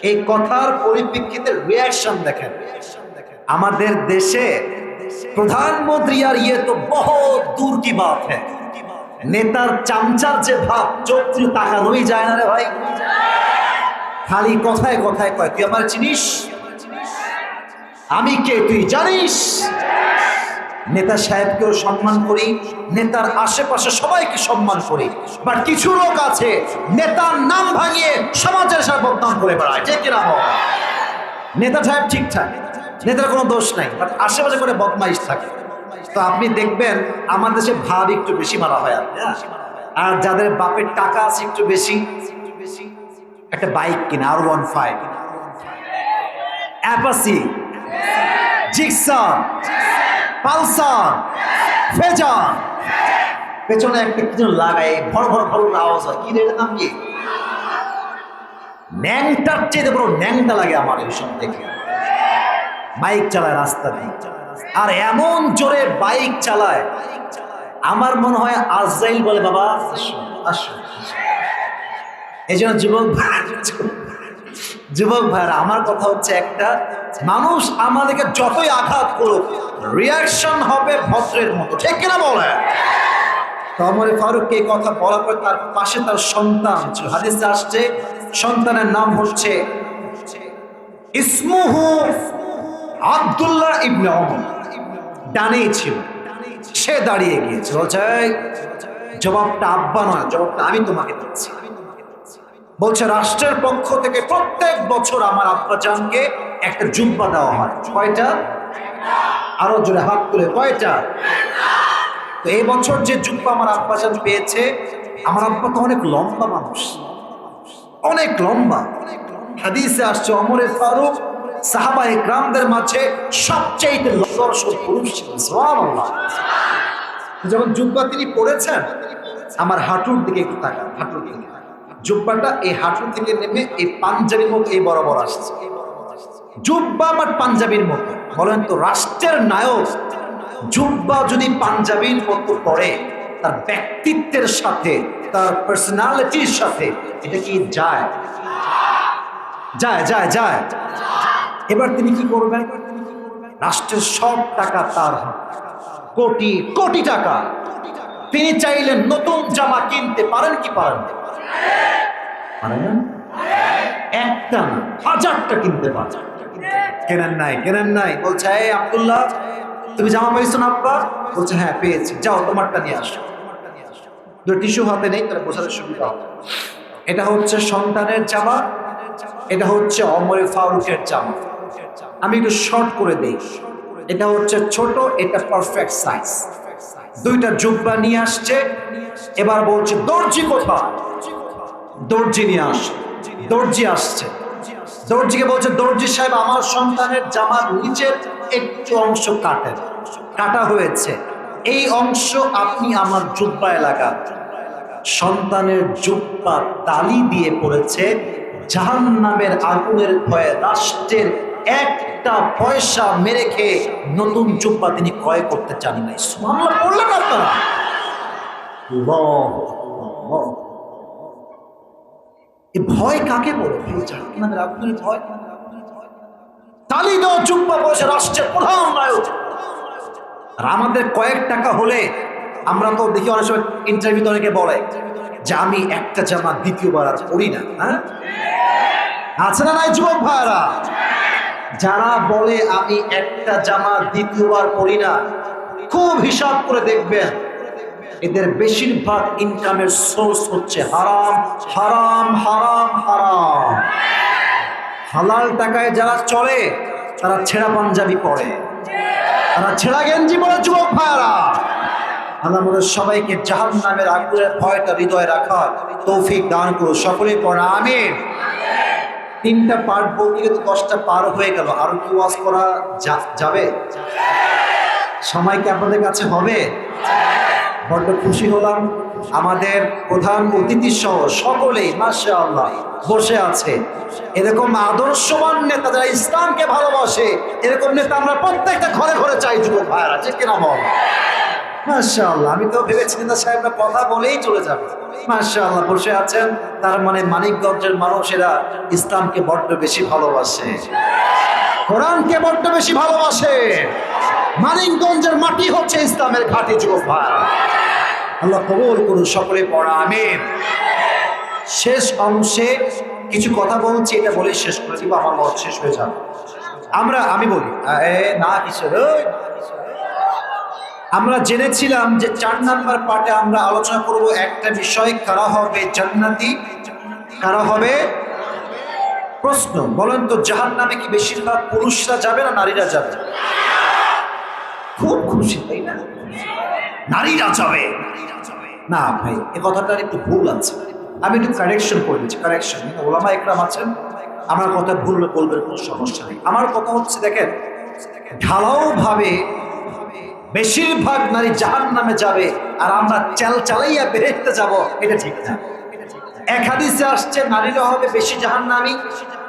এই কথার পরিপ্রেক্ষিতে রিয়াকশন দেখেন। আমাদের দেশে প্রধানমন্ত্রী আর ইয়ে তো বহুত দূর কি বাত হ্যায়, নেতার চামচার যে ভাব চোখ দিয়ে তাকানোই যায় না রে ভাই। খালি কথায় কথায় কয় তুই আমার চিনিস, আমি কে তুই জানিস। নেতা সাহেবকেও সম্মান করি, নেতার আশেপাশে সবাইকে সম্মান করি, বাট কিছু লোক আছে নেতার নাম ভাঙিয়ে সমাজের সাথে বদনাম করে বেড়ায়, ঠিক কিনা? নেতা সাহেব ঠিকঠাক, নেতার কোনো দোষ নাই, বাট আশেপাশে করে বদমাইশ থাকে। তো আপনি দেখবেন আমার দেশে ভাব একটু বেশি মারা হয়, আর যাদের বাপের টাকা আছে একটু বেশি, একটা বাইক কিনে R15, অ্যাপাসি, জিক্সার, পালসার, ফেজার, পেছনে একটা কিছু লাগায় ভর ভর ভর আওয়াজ হয়, কি রে নাম কি? ন্যাংটার চেয়ে বড় ন্যাংটা লাগে আমার এইসব দেখে। বাইক চালায় রাস্তা দিয়ে, আর এমন জোরে বাইক চালায় আমার মনে হয় আজরাইল বলে বাবা আসো আসো। এই জন্য যুবক ভাইরা আমার কথা হচ্ছে একটা, মানুষ আমাদেরকে যতই আঘাত করুক রিয়াকশন হবে ভদ্রের মতো, ঠিক কিনা বলে? ওমর ফারুককে এই কথা বলার পর তার পাশে তার সন্তান ছিল, হাদিসে আসছে সন্তানের নাম হচ্ছে ইসমুহু আব্দুল্লাহ ইবনে ওমর, ডানেই ছিল। সে দাঁড়িয়ে গিয়েছে, বলছে জবাবটা আব্বা নয়, জবাবটা আমি তোমাকে দিচ্ছি। বলছে রাষ্ট্রের পক্ষ থেকে প্রত্যেক বছর আমার আব্বাজানকে একটা জুব্বা দেওয়া হয়। কয়টা? আরো জোরে হাত তুলে, কয়টা? তো এই বছর যে জুব্বা আমার আব্বাজান পেয়েছে, আমার আব্বা তো অনেক লম্বা মানুষ, অনেক লম্বা। হাদিসে আসছে ওমর ফারুক সাহাবা ইকরামদের মাঝে সবচেয়ে লম্বা পুরুষ ছিলেন। সুবহানাল্লাহ। যখন জুব্বা তিনি পরেছেন, আমার হাঁটুর দিকে একটু তাকান, হাঁটুর দিকে জুব্বাটা এই হাঁটু থেকে নেমে এই পাঞ্জাবির মতো এই বরাবর আসছে। জুব্বা বা পাঞ্জাবির মতো, বলেন তো রাষ্ট্রের নায়ক জুব্বা যদি পাঞ্জাবির মতো পরে, তার ব্যক্তিত্বের সাথে, তার পার্সোনালিটির সাথে এটা কি যায়? যায় যায় যায়। এবার তিনি কি করবেন? রাষ্ট্রের সব টাকা তার হাতে, কোটি কোটি টাকা। তিনি চাইলেন নতুন জামা কিনতে পারেন কি পারেন? একটা না, হাজারটা কিনতে পারেন। কেনেন নাই, কেনেন নাই। বলছে এই আব্দুল্লাহ, তুমি জামা পাইছো না আব্বা? বলছে হ্যাঁ পেয়েছি, যাও তোমারটা নিয়ে আসো। টিস্যু হাতে নেই, তাহলে বোঝাতে সুবিধা হবে। এটা হচ্ছে সন্তানের জামা, এটা হচ্ছে ওমর ফারুকের জামা। আমি একটু শর্ট করে দেই। এটা হচ্ছে ছোট, এটা পারফেক্ট সাইজ। দুইটা জুব্বা নিয়ে আসছে। এবার বলছে দর্জি কোথায়? দর্জি নিয়ে আসে। দর্জি আসছে, দর্জিকে বলছে দর্জি সাহেব আমার সন্তানের জামার নিচের একটু অংশ কাটেন, কাটা হয়েছে, এই অংশ আপনি আমার জুব্বায় লাগান। সন্তানের জুব্বা তালি দিয়ে পড়েছে। জাহান্নামের আগুনের ভয়ে রাষ্ট্রের একটা পয়সা মেরে খেয়ে নতুন জুব্বা তিনি ক্রয় করতে চান নাই। সুবহানাল্লাহ বললেন আপনারা? এই ভয় কাকে বলে? জাহান্নামের আগুনের ভয়। তালি দাও জুব্বা পয়সা রাষ্ট্রের প্রধান নায়ক। আর আমাদের কয়েক টাকা হলে আমরা তো দেখি অনেক সময় ইন্টারভিউতে অনেকে বলে যে আমি একটা জামা দ্বিতীয়বার আর পরি না। হ্যাঁ আছে না নাই যুবক ভাইরা? যারা বলে আমি একটা জামা দ্বিতীয়বার পরি না, খুব হিসাব করে দেখবেন এদের বেশিরভাগ ইনকামের সোর্স হচ্ছে হারাম হারাম হারাম হারাম। হালাল টাকায় যারা চলে তারা ছেঁড়া পাঞ্জাবি পরে, তারা ছেঁড়া গেঞ্জি পরে। যুবক ভাইরা, আল্লাহ আমাদের সবাইকে জাহান্নামের আগুনের ভয়টা হৃদয়ে রাখার তৌফিক দান করুন। সকলেই পড়া আমিন। 3টা পার্ট বলতে গেলে তো 10টা পার হয়ে গেল। আরো কি ওয়াজ করা যাবে? সময় কি আপনাদের কাছে হবে? বড্ড খুশি হলাম, আমাদের প্রধান অতিথি সহ সকলেই মাশাআল্লাহ বসে আছে। এরকম আদর্শবান নেতা যারা ইসলামকে ভালোবাসে, এরকম নেতা আমরা প্রত্যেকটা ঘরে ঘরে চাই। যুবক ভাইরা ঠিক কিনা বল? মাশাআল্লাহ। আমি তো ভেবেছি না সাহেবরা কথা বলেই চলে যাবে। মাশাআল্লাহ বসে আছেন, তার মানে মানিকগঞ্জের মানুষেরা ইসলামকে বড্ড বেশি ভালোবাসে, কোরআনকে বড্ড বেশি ভালোবাসে। মানিকগঞ্জের মাটি হচ্ছে ইসলামের ঘাঁটি। যুবক ভাই, আল্লাহ কবুল করুন। সকলে পড়া আমিন। শেষ অংশে কিছু কথা বলছি, এটা বলে শেষ করে দিব, আমার মত শেষ হয়ে যাবে। আমি বলি না কিছু, আমরা জেনেছিলাম যে 4 নাম্বার পার্টে আমরা আলোচনা করব একটা বিষয়, কারা হবে জান্নাতি, কারা হবে। প্রশ্ন, বলেন তো জাহান্নামে কি বেশিরভাগ পুরুষরা যাবে না নারীরা যাবে? খুব খুশি তাই না? নারীরা যাবে না ভাই, এ কথাটার একটু ভুল আছে। আমি একটু কারেকশন করে দিচ্ছি, কারেকশন। ওলামা একরাম আছেন, আমার কথা ভুল বলবেন, কোনো সমস্যা নেই। আমার কথা হচ্ছে দেখেন, ঢালাও ভাবে বেশিরভাগ নারী জাহান্নামে যাবে আর আমরা চালাইয়া বেরেতে যাব, এটা ঠিক না। এক হাদিসে আসছে নারীরা হবে বেশি জাহান্নামী,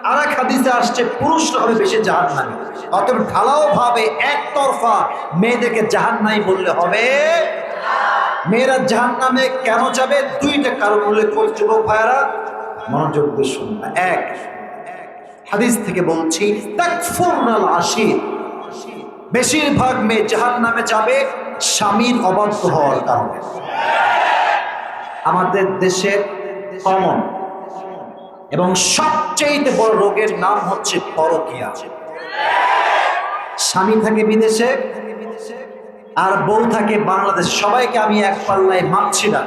আর এক হাদিসে আসছে পুরুষরা হবে বেশি জাহান্নামী। অতএব ঢালাও ভাবে একতরফা মেয়েদেরকে জাহান্নামী বললে হবে মেয়েরা জাহান্নামে কেন যাবে? দুইটা কারণ উল্লেখ করে যুবক ভাইরা মনোযোগ দিয়ে শুনুন। এক, হাদিস থেকে বলছি, তাকফুরনাল আশির, বেশিরভাগ মেয়ে জাহান্নামে যাবে স্বামীর অবাধ্য হওয়ার কারণে। আমাদের দেশের কমন এবং সবচেয়ে বড় রোগের নাম হচ্ছে পরকীয়া। স্বামী থাকে বিদেশে আর বউ থাকে বাংলাদেশ। সবাইকে আমি এক পাল্লায় মাপছি না।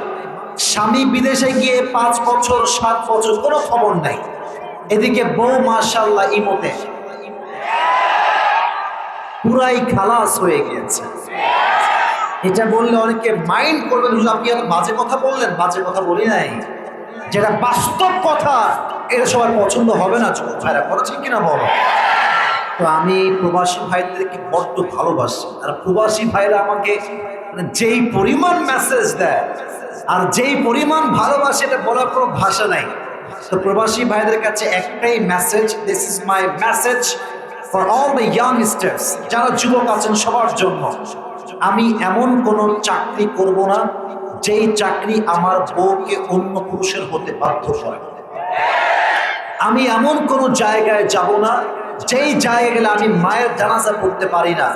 স্বামী বিদেশে গিয়ে 5 বছর 7 বছর কোনো খবর নাই, এদিকে বউ মাশাআল্লাহ ইমোতে পুরাই খালাস হয়ে গিয়েছে। এটা বললে অনেকে মাইন্ড করবেন, আপনি এত বাজে কথা বললেন। বাজে কথা বলি নাই, যেটা বাস্তব কথা, এটা সবার পছন্দ হবে না। যুবক ভাইরা বলেছেন কিনা বলো? তো আমি প্রবাসী ভাইদেরকে বড্ড ভালোবাসি, আর প্রবাসী ভাইরা আমাকে যেই পরিমাণ মেসেজ দেয় আর যেই পরিমাণ ভালোবাসে, এটা বলার কোনো ভাষা নাই। তো প্রবাসী ভাইদের কাছে একটাই message, this is my message for all the youngsters, যারা যুবক আছেন সবার জন্য। আমি এমন কোনো চাকরি করব না যেই চাকরি আমার বউকে অন্য পুরুষের হতে বাধ্য করে। আমি এমন কোনো জায়গায় যাব না যেই জায়গায় গেলে আমি মায়ের জানাজা পড়তে পারি না,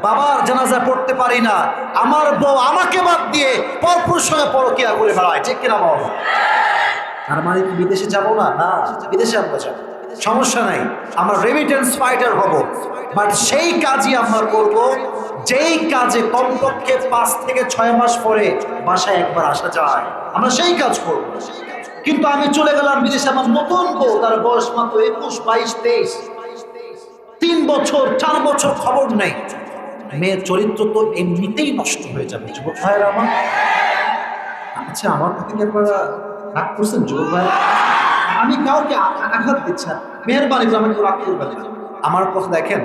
বাবার জানাজা পড়তে পারি না, আমার বউ আমাকে বাদ দিয়ে পরপুরুষের সঙ্গে পরকীয়া করে বেড়ায়। ঠিক কিনা বল? আর মানে বিদেশে যাব না? না, বিদেশে আমরা যাবো, সমস্যা নাই, আমরা রেমিটেন্স ফাইটার হব, বাট সেই কাজই আমরা করব যেই কাজে কমপক্ষে 5 থেকে 6 মাস পরে বাসায় একবার আসা যায়। আমরা সেই কাজ করব। কিন্তু আমি চলে গেলাম বিদেশে, আমার নতুন বউ, তার বয়স মাত্র 21, 22, 23, 3 বছর 4 বছর খবর নেই। মেয়ের চরিত্র তো এমনিতেই নষ্ট হয়ে যাবে। যুবক ভাইয়ের আমার, আচ্ছা আমার প্রতি কি আপনারা রাগ করছেন? যুবক ভাই, আমি কাউকে আঘাত দিচ্ছি না, মেহরবানি করে আমাকে রাগ করবেন না। আমার কথা দেখেন,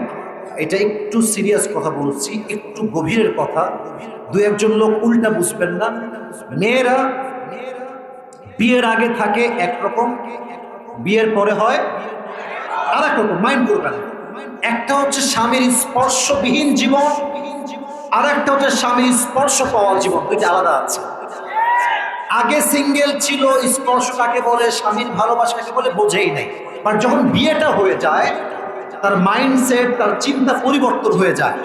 এটা একটু সিরিয়াস কথা বলছি, একটু গভীরের কথা, 2-1 লোক উল্টা বুঝবেন না। মেয়েরা বিয়ের আগে থাকে একরকম, বিয়ের পরে হয় আর এক রকম, মাইন্ড করবেন। একটা হচ্ছে স্বামীর স্পর্শবিহীন জীবন, আর একটা হচ্ছে স্বামীর স্পর্শ পাওয়া জীবন, দুইটা আলাদা আছে। আগে সিঙ্গেল ছিল, স্পর্শ কাকে বলে, স্বামীর ভালোবাসা কাকে বলে বোঝেই নাই। বাট যখন বিয়েটা হয়ে যায়, তার মাইন্ডসেট, তার চিন্তা পরিবর্তন হয়ে যায়।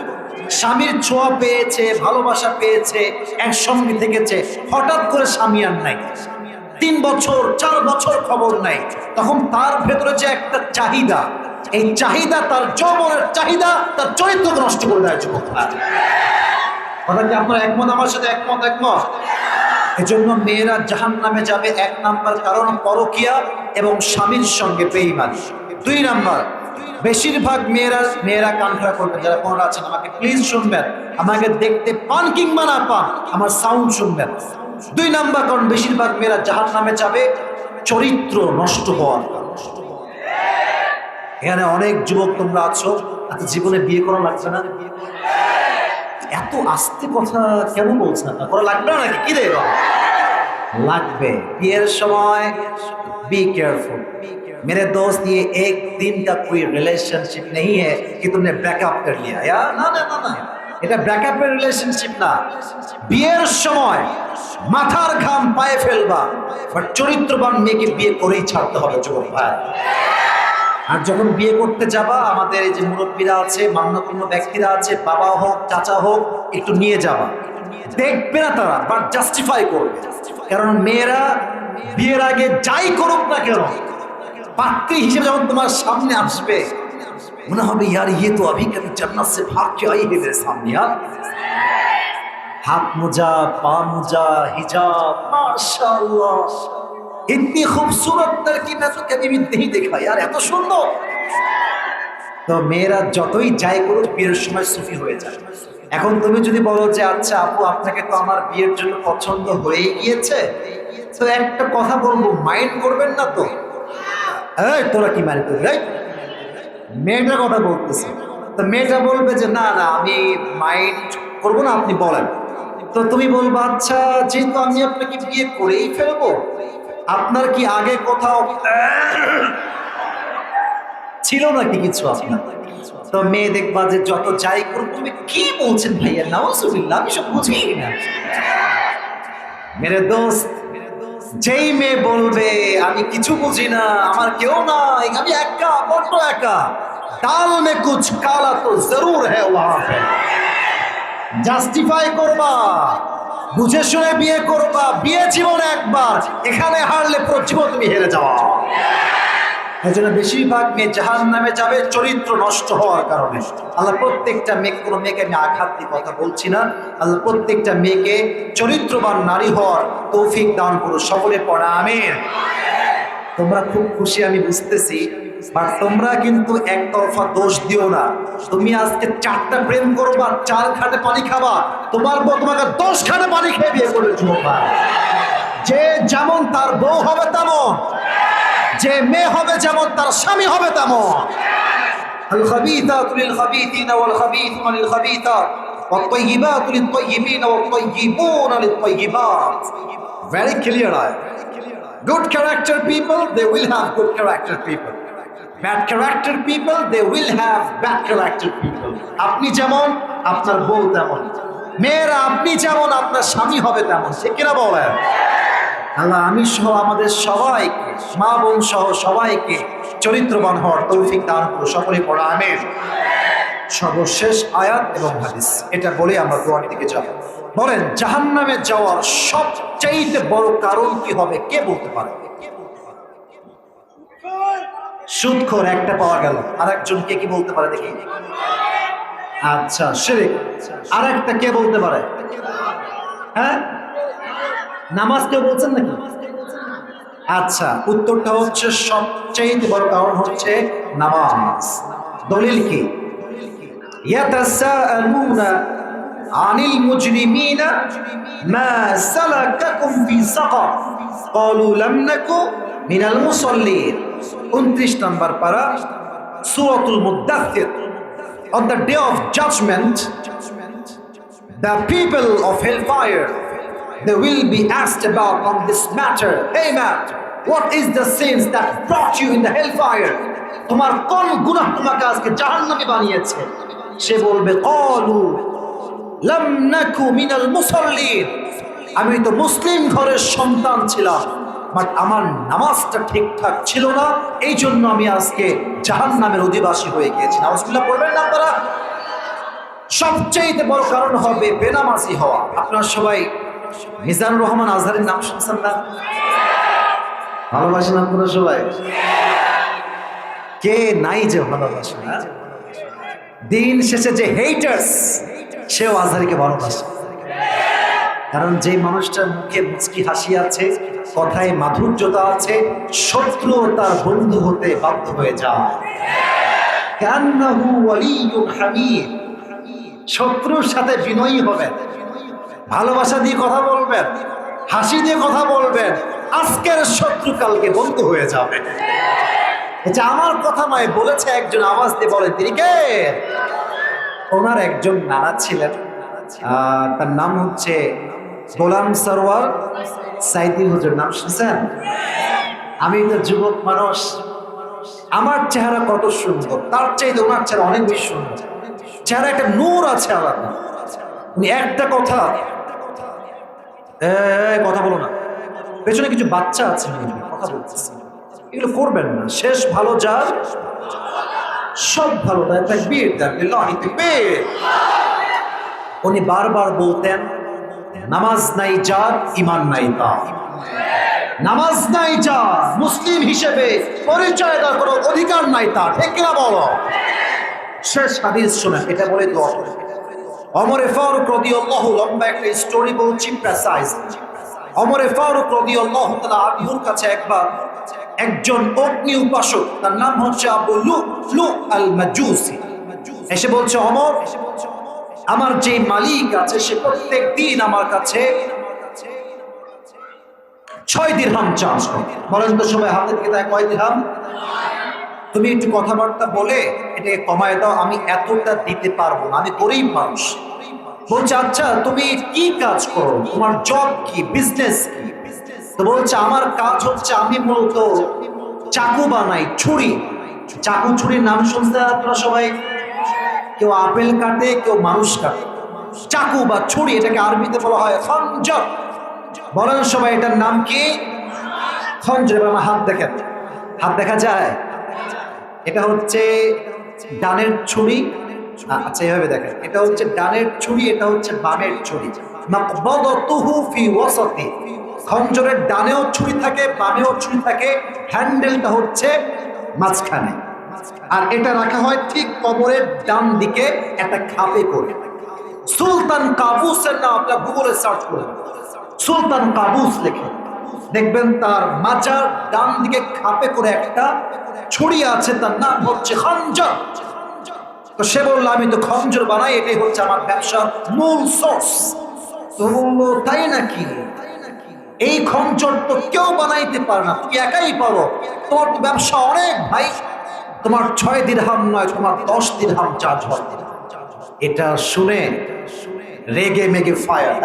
স্বামীর ছোঁয়া পেয়েছে, ভালোবাসা পেয়েছে, একসঙ্গে থেকেছে, হঠাৎ করে স্বামী আর নাই, 3 বছর 4 বছর খবর নাই। তখন তার ভেতরে যে একটা চাহিদা, এই চাহিদা, তার যৌবনের চাহিদা, তার চরিত্রকে নষ্ট করে দেয়। যুবক, কথা কি আপনার একমত? আমার সাথে একমত? একমত। এজন্য মেয়েরা জাহান্নামে যাবে 1 নাম্বার কারণ পরকীয়া এবং স্বামীর সঙ্গে বেঈমানি। 2 নাম্বার, বেশিরভাগ মেয়েরা কান খাড়া করবেন, যারা কোন আছেন আমাকে প্লিজ শুনবেন, আমাকে দেখতে পান কিংবা না পান, আমার সাউন্ড শুনবেন। 2 নাম্বার কারণ বেশিরভাগ মেয়েরা জাহান্নামে যাবে চরিত্র নষ্ট হওয়ার কারণে। এখানে অনেক যুবক তোমরা আছো, আচ্ছা জীবনে বিয়ে করা লাগবে না? এত আস্তে কথা কেন বলছেন? করা লাগবে না নাকি? কি রে লাগবে। বিয়ের সময় बी केयरफुल मेरे दोस्त, ये 1 दिन का कोई रिलेशनशिप नहीं है कि तुमने ब्रेकअप कर लिया या ना ना ना ना, এটা ব্রেকআপের রিলেশনশিপ না। বিয়ের সময় মাথার ঘাম পায়ে ফেলবা, বাট চরিত্রবান মেয়েকে বিয়ে করেই ছাড়তে হবে যুবক ভাই। আর যখন বিয়ে করতে যাবা, আমাদের এই যে মুরব্বীরা আছে, মান্যগণ্য ব্যক্তিরা আছে, বাবা হোক চাচা হোক, একটু নিয়ে যাবা, দেখবে না তারা, বাট জাস্টিফাই করবে। কারণ মেয়েরা বিয়ের আগে যাই করুক না কেন, পাত্রী হিসেবে যখন তোমার সামনে আসবে, মনে হবে यार ये तो अभी कभी जन्नत से भाग के आई है मेरे सामने यार। हाथ मोजा, पा मोजा, हिजाब, माशाल्लाह, इतनी खूबसूरत लड़की मैं तो कभी भी नहीं देखा यार, এত সুন্দর। তো মেয়েরা যতই যাই করুক বিয়ের সময় সুফি হয়ে যায়। এখন তুমি যদি বলো যে আচ্ছা আপু আপনাকে তো আমার বিয়ের জন্য পছন্দ হয়ে গিয়েছে, তো একটা কথা বলবো, মাইন্ড করবেন না তো? এই তোরা কি মাইন্ড করবি? মেয়েটার কথা বলতেছে, তো মেয়েটা বলবে যে না না আমি মাইন্ড করবো না, আপনি বলেন। তো তুমি বলবো আচ্ছা যেহেতু আমি আপনাকে বিয়ে করেই ফেলবো, আপনার কি আগে কোথাও ছিল নাকি কিছু আপনার? তো মেয়ে দেখবা যে যত যাই করুক, তুমি কি বলছেন ভাইয়া, নাউজুবিল্লাহ, আমি সব বুঝি না। মেরে দোস্ত, যেই মেয়ে বলবে আমি কিছু বুঝি না, আমার কেউ নাই, আমি একা, বড্ড একা, দাল মে কুছ কালা তো জরুর হ্যায় ওয়াহাঁ পে। জাস্টিফাই করবা, বুঝে শুনে বিয়ে করবা, বিয়ে জীবন একবার, এখানে হারলে পুরো জীবন তুমি হেরে যাওয়া। এই জন্য বেশিরভাগ মেয়ে জাহান্নামে যাবে চরিত্র নষ্ট হওয়ার কারণে। আল্লাহ প্রত্যেকটা মেয়ে, কোনো মেয়েকে আমি আঘাত দিয়ে কথা বলছি না, আল্লাহ প্রত্যেকটা মেয়েকে চরিত্রবান নারী হওয়ার তৌফিক দান করুন, সকলে পড়া আমিন। তোমরা খুব খুশি আমি বুঝতেছি, বাট তোমরা কিন্তু একতরফা দোষ দিও না। তুমি আজকে 4টা প্রেম করবা, 4 খাটে পানি খাবা, তোমার বউ তোমাকে 10 খাটে পানি খেয়ে বিয়ে করে যুবক। যে যেমন তার বউ হবে তেমন, যে মেয়ে হবে যেমন তার স্বামী হবে তেমন। আল খাবিতাতু লিল খাবিতিনা ওয়াল খাবিতুনা লিল খাবিতাত ওয়াত তাইয়িবাতু লিত তাইয়িবিনা ওয়াত তাইয়িবুনা লিত তাইয়িবাত। ভেরি ক্লিয়ার আয়। Good character people, they will have good character people. Bad character people, they will have bad character people. আপনি যেমন আপনার বউ তেমন, মেয়েরা আপনি যেমন আপনার স্বামী হবে তেমন, সে কিনা বলেন? আল্লাহ আমি সহ আমাদের সবাইকে, মা বোন সহ সবাইকে চরিত্রবান হওয়ার তৌফিক দান করো, সকলে পড়া আমিন। সর্বশেষ আয়াত এবং হাদিস, এটা বলে আমরা দোয়ার দিকে যাব। বলেন জাহান্নামে যাওয়ার সবচেয়ে বড় কারণ কি হবে, কে বলতে পারে? সুদখোর একটা পাওয়া গেল, আরেকজন কে কি বলতে পারে দেখি? আচ্ছা শিরক। আরেকটা কে বলতে পারে? হ্যাঁ, নামাজ কেউ বলছেন নাকি? আচ্ছা, উত্তরটা হচ্ছে সবচেয়ে বড় কারণ হচ্ছে নামাজ। দলিল কি? ইয়াতাসাআলুনা আনিল মুজরিমিনা মা সালাকাকুম ফি সাকার ক্বালু লাম নাকু মিনাল মুসাল্লিন। 29 নম্বর পারা, সূরাতুল মুদ্দাথির। On the day of judgment, the people of hellfire, they will be asked about on this matter. Hey man, what is the sins that brought you in the hellfire? তোমার কোন গুনাহ তোমাকে আজকে জাহান্নামে বানিয়েছে? সে বলবে ক্বালু লাম নাকু মিনাল মুসাল্লিন, আমি তো মুসলিম ঘরের সন্তান ছিলাম, বাট আমার নামাজটা ঠিকঠাক ছিল না, এই জন্য আমি আজকে জাহান্নামের অধিবাসী হয়ে গিয়েছি। নাউজুবিল্লাহ পড়বেন না আপনারা? সবচেয়ে বড় কারণ হবে বেনামাজি হওয়া। আপনারা সবাই মিজানুর রহমান আজহারের নাম শুনছেন না? ভালোবাসেন আপনারা সবাই? কে নাই যে ভালোবাসে না? দিন শেষে যে হেটার্স, সেও আজহারিকে ভালোবাসে। কারণ যে মানুষটার মুখে মুচকি হাসি আছে, কথায় মাধুর্যতা আছে, শত্রু তার বন্ধু হতে বাধ্য হয়ে যায়। কান্নাহু ওয়ালিয়ুন হামিদ। শত্রুর সাথে বিনয়ী হবেন, ভালোবাসা দিয়ে কথা বলবেন, হাসি দিয়ে কথা বলবেন, আজকের শত্রু কালকে বন্ধু হয়ে যাবে। এটা আমার কথা নয়, বলেছে একজন, আওয়াজ দিয়ে বলেন তিনি কে? ওনার একজন নানা ছিলেন, তার নাম হচ্ছে গোলাম সরওয়ার সাইদি হুজুর। নাম শুনছেন? আমি তো যুবক মানুষ, আমার চেহারা কত সুন্দর, তার চাইতে ওনার চেহারা অনেক বেশি সুন্দর। চেহারা একটা নূর আছে আলাদা। উনি একটা কথা, কথা বলো না, পেছনে কিছু বাচ্চা আছে, কথা বলতেছে, এগুলো করবেন না। শেষ ভালো যার সব ভালো, তাকবীর লিল্লাহি তাকবীর। উনি বারবার বলতেন নামাজ নাই যার ঈমান নাই তার, নামাজ নাই যার মুসলিম হিসেবে পরিচয় দেওয়ার কোনো অধিকার নাই তার, ঠিক কিনা বলো? শেষ হাদিস শোনেন, এটা বলে দোয়া করেন। ওমর ফারুক রাদিয়াল্লাহু, লম্বা একটা স্টোরি বলছি প্রেসাইজ। ওমর ফারুক রাদিয়াল্লাহু তাআলা আনহুর কাছে একবার একজন অগ্নি উপাসক, তার নাম হচ্ছে আবু লু'লু আল মাজুসি, এসে বলছে ওমর, আমার যে মালিক আছে সে প্রত্যেক দিন আমার কাছে 6 দিরহাম চার্জ করে। বলেন তো সবাই হাতে থেকে দেয় কয় দিরহাম? তুমি একটু কথাবার্তা বলে এটাকে কমায় দাও, আমি এতটা দিতে পারবো না, আমি গরিব মানুষ। বলছে আচ্ছা তুমি কি কাজ করো, তোমার জব কি, বিজনেস কি? তো বলছে আমার কাজ হচ্ছে আমি মূলত চাকু বানাই, ছুরি। চাকু ছুরির নাম শুনতে আপনারা সবাই? কেউ আপেল কাটে, কেউ মানুষ কাটে। চাকু বা ছুরি, এটাকে আরবিতে বলা হয় খঞ্জর। বলেন সবাই, এটার নাম কি? খঞ্জর। এবার আমার হাত দেখেন, হাত দেখা যায়? এটা হচ্ছে ডানের ছুরি। আচ্ছা এইভাবে দেখেন, এটা হচ্ছে ডানের ছুরি, এটা হচ্ছে বামের ছুরি। মাকবাদাতুহু ফি ওয়াসাতি। খঞ্জরের ডানেও ছুরি থাকে, বামেও ছুরি থাকে, হ্যান্ডেলটা হচ্ছে মাঝখানে। আর এটা রাখা হয় ঠিক কবরের ডান দিকে একটা খাপে করে। সুলতান কাবুসের নাম আপনারা গুগলে সার্চ করবেন, সুলতান কাবুস লিখে দেখবেন তার মাজার ডান দিকে খাপে করে একটা ছুরি আছে, তার নাম হচ্ছে খঞ্জর। তো সে বললো আমি তো খঞ্জর বানাই, এটাই হচ্ছে আমার ব্যবসার মূল সোর্স। তো বললো তাই নাকি? এই খঞ্জর তো কেউ বানাইতে পারে না, তুমি একাই পারো, তোমার তো ব্যবসা অনেক ভাই, তোমার 6 দিরহাম নয়, তোমার 10 দিরহাম চার্জ হয়। এটা শুনে রেগে মেগে ফায়ার।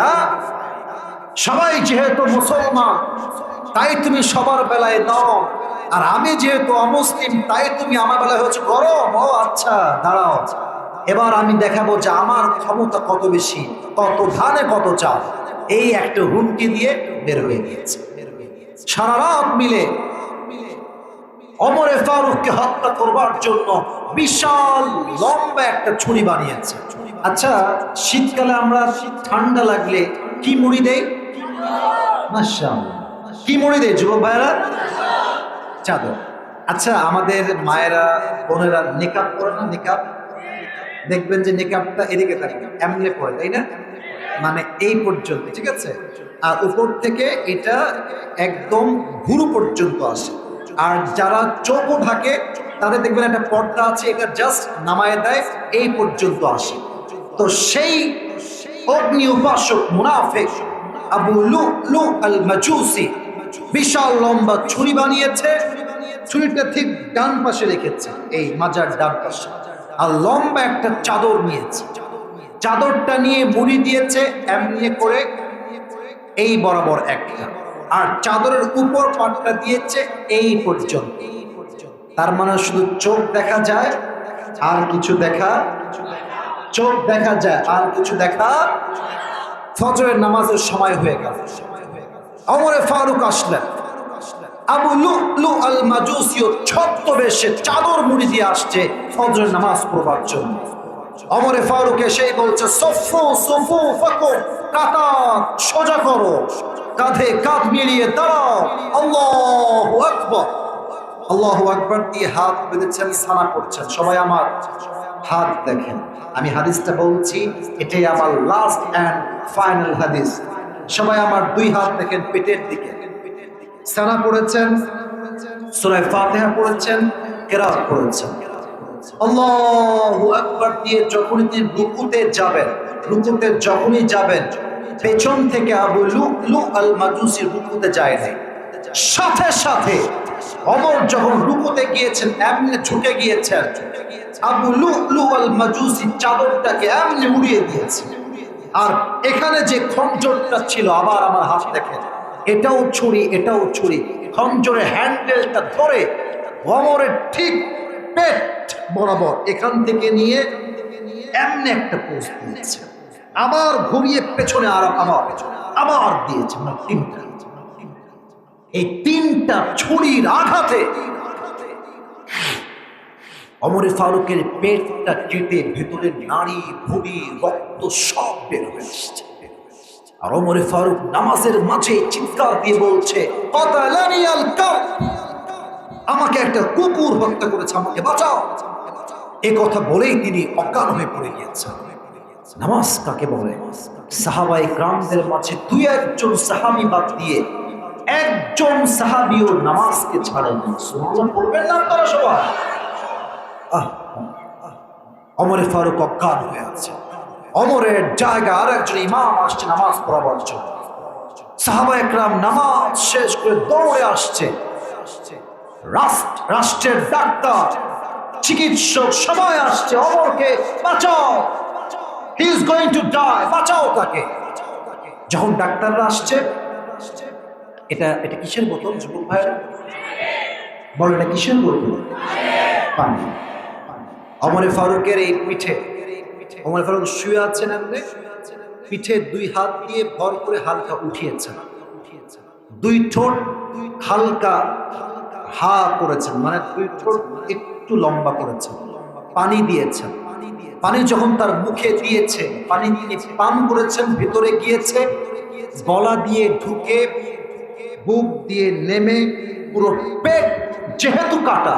সবাই যেহেতু মুসলমান তাই তুমি সবার বেলায় দাও, আর আমি যেহেতু অমুসলিম তাই তুমি আমার বেলায় হচ্ছে গরম। ও আচ্ছা দাঁড়াও, এবার আমি দেখাবো যে আমার ক্ষমতা কত বেশি, কত ধানে কত চাল। এই একটা হুমকি দিয়ে বের হয়ে গিয়েছে। সারা রাত মিলে ওমরে ফারুককে হত্যা করবার জন্য বিশাল লম্বা একটা ছুরি বানিয়েছে। আচ্ছা শীতকালে আমরা ঠান্ডা লাগলে কি মুড়ি দেই? মাশাআল্লাহ, কি মুড়ি দেই যুবক ভাইরা? চাদর। আচ্ছা আমাদের মায়েরা বোনেরা নিকাব পরে না? নিকাব দেখবেন যে নিকাবটা এদিকে থাকে, এমনি পরে, তাই না? মানে এই পর্যন্ত, ঠিক আছে? আর উপর থেকে এটা একদম ভুরু পর্যন্ত আসে। আর যারা চোখও ঢাকে তাদের দেখবেন একটা পর্দা আছে, এটা জাস্ট নামায় দেয়, এই পর্যন্ত আসে। তো সেই অগ্নি উপাসক মুনাফিক আবু লু'লু আল মাজুসি বিশাল লম্বা ছুরি বানিয়েছে, ছুরিটা ঠিক ডান পাশে রেখেছে, এই মাজার ডান পাশে। আর লম্বা একটা চাদর নিয়েছে, চাদরটা নিয়ে মুড়ি দিয়েছে এমনি করে এই বরাবর একটা, আর চাদরের উপর পাটটা দিয়েছে এই পর্যন্ত। তার মানে শুধু চোখ দেখা যায় আর কিছু দেখা, চোখ দেখা যায় আর কিছু দেখা। ফজরের নামাজের সময় হয়ে গেল, ওমরে ফারুক আসলেন। আবু লু'লু আল মাজুসিও ছদ্মবেশে চাদর মুড়ি দিয়ে আসছে ফজরের নামাজ পড়বার জন্য। ওমরে ফারুক এসে বলছে সফু সফু ফাকুম, কাতার সোজা করো, কাঁধে কাঁধ মিলিয়ে দাঁড়াও, আল্লাহু আকবার। আল্লাহু আকবার দিয়ে হাত বেঁধেছেন, সানা করছেন। সবাই আমার হাত দেখেন, আমি হাদিসটা বলছি, এটাই আমার লাস্ট এন্ড ফাইনাল হাদিস। সবাই আমার 2 হাত দেখেন পেটের দিকে, সানা পড়েছেন, সূরা ফাতিহা পড়েছেন, কিরাত পড়েছেন। আল্লাহু আকবার দিয়ে যখনই তিনি রুকুতে যাবেন, রুকুতে যখনই যাবেন, পেছন থেকে আবু লু'লু আল মাজুসি রুকুতে যায় নাই, সাথে সাথে ওমর যখন রুকুতে গিয়েছেন এমনি ঝুঁকে গিয়েছেন, আবু লু'লু আল মাজুসি চাদরটাকে এমনি উড়িয়ে দিয়েছে। আর এখানে যে খঞ্জরটা ছিল, আবার আমার হাত দেখেন, এটাও ছুরি এটাও ছুরি, খঞ্জরের হ্যান্ডেলটা ধরে ওমরের ঠিক পেট বরাবর এখান থেকে নিয়ে এমনি একটা পোস্ট দিয়েছে, আবার ঘুরিয়ে পেছনে আর আবার দিয়েছে। মানে 3টা, এই 3টা ছুরির আঘাতে ওমরে ফারুকের পেটটা কেটে ভেতরে নাড়ি ভুঁড়ি রক্ত সব বের হয়ে আসছে। আর ওমরে ফারুক নামাজের মাঝে চিৎকার দিয়ে বলছে কাতালানি আল কালব, আমাকে একটা কুকুর হত্যা করেছে, আমাকে বাঁচাও। এ কথা বলেই তিনি অজ্ঞান হয়ে পড়ে গিয়েছেন। নামাজ কাকে বলে? সাহাবায়ে কেরামদের মাঝে 2-1 সাহাবী বাদ দিয়ে একজন সাহাবীও নামাজকে ছাড়েননি। সুবহানাল্লাহ পড়বেন না আপনারা সবাই? ওমরে ফারুক অজ্ঞান হয়ে আছে, ওমরের জায়গা আর একজন ইমাম আসছে নামাজ পড়াবার জন্য। সাহাবায়ে কেরাম নামাজ শেষ করে দৌড়ে আসছে, রাষ্ট্রের ডাক্তার চিকিৎসক সবাই আসছে, ওমরকে বাঁচাও, he is going to die, বাঁচাও তাকে। যখন ডাক্তাররা আসছে, এটা কিসের বোতল যুবক ভাইরা? বলেন এটা কিসের বোতল? পানি। ওমরে ফারুকের এই পিঠে, ওমরে ফারুক শুয়ে আছেন, পিঠে 2 হাত দিয়ে ভর করে হালকা উঠিয়েছেন। দুই ঠোঁট হালকা হা করেছেন, মানে দুই ঠোঁট একটু লম্বা করেছেন, পানি দিয়েছেন। পানি যখন তার মুখে দিয়েছে, পানি তিনি পান করেছেন, ভিতরে গিয়েছে, গলা দিয়ে ঢুকে বুক দিয়ে নেমে পুরো পেট যেহেতু কাটা,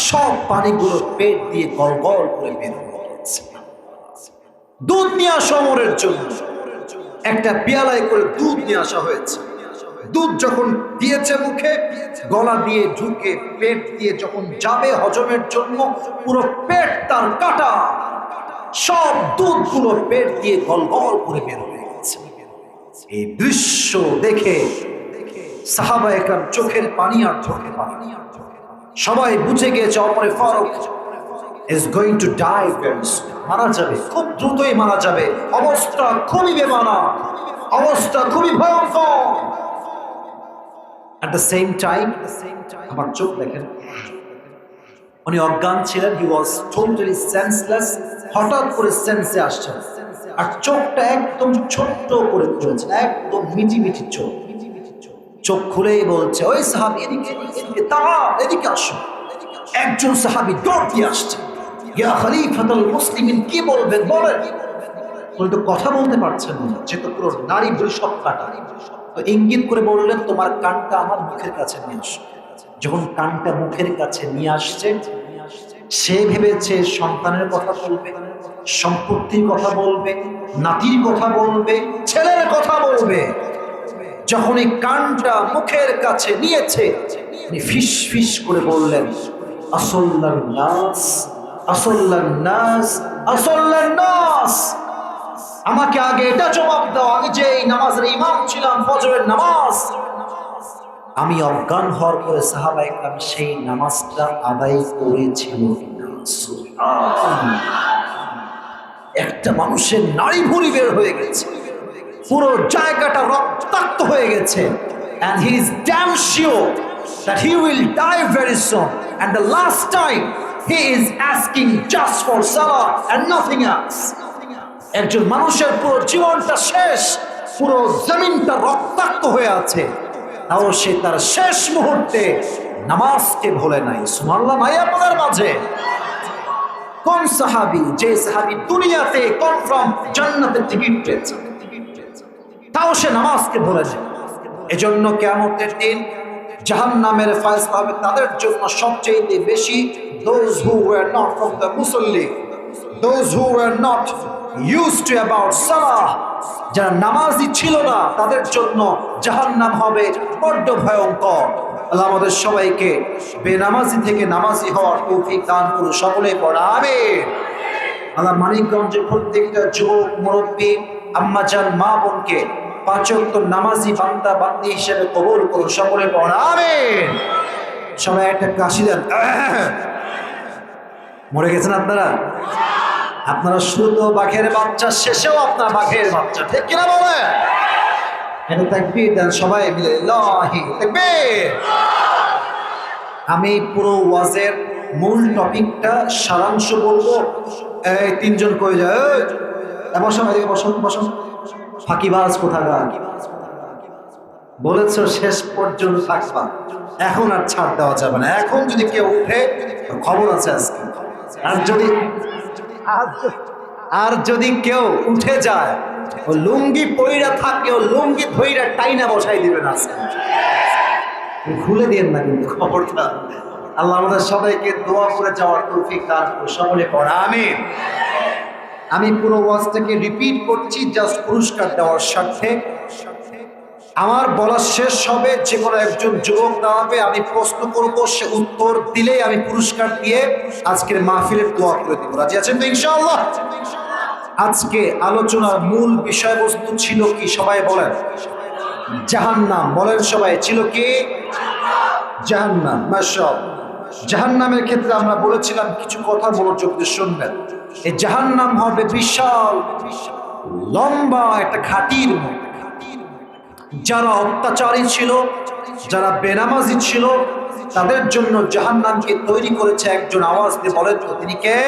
সব পানিগুলো পেট দিয়ে গল গল করে বের হয়ে গেছে। দুধ নিয়ে আসা ওমরের জন্য একটা পেয়ালায় করে দুধ নিয়ে আসা হয়েছে। দুধ যখন দিয়েছে মুখে, গলা দিয়ে ঢুকে পেট দিয়ে যখন যাবে হজমের জন্য, পুরো পেট তার কাটা, সব দুধগুলো পেট দিয়ে গল গল করে বের হয়ে গেছে। এই দৃশ্য দেখে সাহাবা একরাম চোখের পানি আর চোখের পানি, সবাই বুঝে গিয়েছে Omar Faruk is going to die very soon, মারা যাবে, খুব দ্রুতই মারা যাবে, অবস্থা খুবই বেমানান, অবস্থা খুবই ভয়ঙ্কর। at the same time আমার চোখ দেখেন, উনি অজ্ঞান ছিলেন, he was totally senseless, হঠাৎ করে সেন্সে আসছেন, আর চোখটা একদম ছোট্ট করে খুলেছেন, একদম মিটি মিটি চোখ, চোখ খুলেই বলছে, ওই সাহাবী এদিকে এদিকে তারা এদিকে আসো। একজন সাহাবী দৌড় দিয়ে আসছে, ইয়া খলিফাতুল মুসলিমিন, কি বলবেন বলেন। উনি তো কথা বলতে পারছেন না, যেহেতু পুরো নারী ভুঁড়ি সব কাটা, তো ইঙ্গিত করে বললেন, তোমার কানটা আমার মুখের কাছে নিয়ে আসো। যখন কানটা মুখের কাছে নিয়ে আসছে, সে ভেবেছে সন্তানের কথা বলবে, সম্পত্তির কথা বলবে, নাতির কথা বলবে, ছেলের কথা বলবে। যখন এই কানটা মুখের কাছে নিয়েছে, তিনি ফিস ফিস করে বললেন, আসল্লান নাস, আসল্লান নাস, আসল্লান নাস। আমাকে আগে এটা জবাব দাও, আমি যে এই নামাজের ইমাম ছিলাম, ফজরের নামাজ, আমি অজ্ঞান হওয়ার পরে সাহাবা একরাম সেই নামাজটা আদায় করেছিল কিনা? সুবহানাল্লাহ। একটা মানুষের নাড়ি ভুঁড়ি বের হয়ে গেছে, পুরো জায়গাটা রক্তাক্ত হয়ে গেছে, and he is damn sure that he will die very soon, and the last time he is asking just for salah and nothing else. একজন মানুষের পুরো জীবনটা শেষ, পুরো জমিনটা রক্তাক্ত হয়ে আছে, তাও সে তার শেষ মুহূর্তে নামাজকে ভুলে নাই। সুবহানাল্লাহ। নাই আপনাদের মাঝে কোন সাহাবী, যে সাহাবী দুনিয়াতে কনফার্ম জান্নাতের টিকিট পেয়েছে, তাও সে নামাজকে ভুলে যায়। এজন্য কিয়ামতের দিন জাহান্নামের ফয়সালা হবে তাদের জন্য সবচেয়ে বেশি, those who were not from the মুসল্লি, those who were not used to about salah, যারা নামাজি ছিল না, তাদের জন্য জাহান্নাম হবে বড্ড ভয়ঙ্কর। আল্লাহ আমাদের সবাইকে বেনামাজি থেকে নামাজি হওয়ার তৌফিক দান করুন, সকলে পড়া আমিন। আল্লাহ মানিকগঞ্জের প্রত্যেকটা যুবক মুরব্বী আম্মাজান মা বোনকে পাঁচ ওয়াক্ত নামাজি বান্দা বান্দি হিসেবে কবুল করুন, সকলে পড়া আমিন। সবাই একটা কাশি দেন। মরে গেছেন আপনারা? আপনারা শুরুতেও বাঘের বাচ্চা, শেষেও আপনার বাঘের বাচ্চা, ঠিক কিনা বলে? এটা তাকবীর দেন সবাই মিলে, আল্লাহু তাকবীর। আমি পুরো ওয়াজের মূল টপিকটা সারাংশ বলবো। এই তিনজন কই যায়? বসুন, এদিকে বসুন, বসুন। ফাঁকিবাজ কোথাকার, বলেছ শেষ পর্যন্ত থাকবা, এখন আর ছাড় দেওয়া যাবে না। এখন যদি কেউ উঠে, খবর আছে আজকে। আর যদি কেউ উঠে যায়, ও লুঙ্গি পইরা থাকে, ও লুঙ্গি ধইরা টাইনা বসাই দিবে না, খুলে দিয়েন না কিন্তু খবরটা। আল্লাহ আমাদের সবাইকে দোয়া করে যাওয়ার তৌফিক দান করুন, সকলে পড়া আমিন। আমি পুরো ওয়াজটাকে রিপিট করছি জাস্ট পুরস্কার দেওয়ার স্বার্থে। আমার বলা শেষ হবে, যে কোনো একজন যুবক দাঁড়াবে, আমি প্রশ্ন করব, সে উত্তর দিলেই আমি পুরস্কার দিয়ে আজকের মাহফিলের দোয়া করে দিব। রাজি আছেন তো ইনশাআল্লাহ? আজকে আলোচনার মূল বিষয়বস্তু ছিল কি সবাই বলেন? জাহান্নাম। বলেন সবাই, ছিল কি? জাহান্নাম। মাশাআল্লাহ। জাহান্নামের ক্ষেত্রে আমরা বলেছিলাম কিছু কথা মনোযোগ দিয়ে শুনবেন। এই জাহান্নাম হবে বিশাল লম্বা একটা ঘাটির মতো। যারা অত্যাচারী ছিল, যারা বেনামাজি ছিল, তাদের জন্য জাহান্নামকে তৈরি করেছে একজন। আওয়াজ দিয়ে বলেন তো তিনি কে?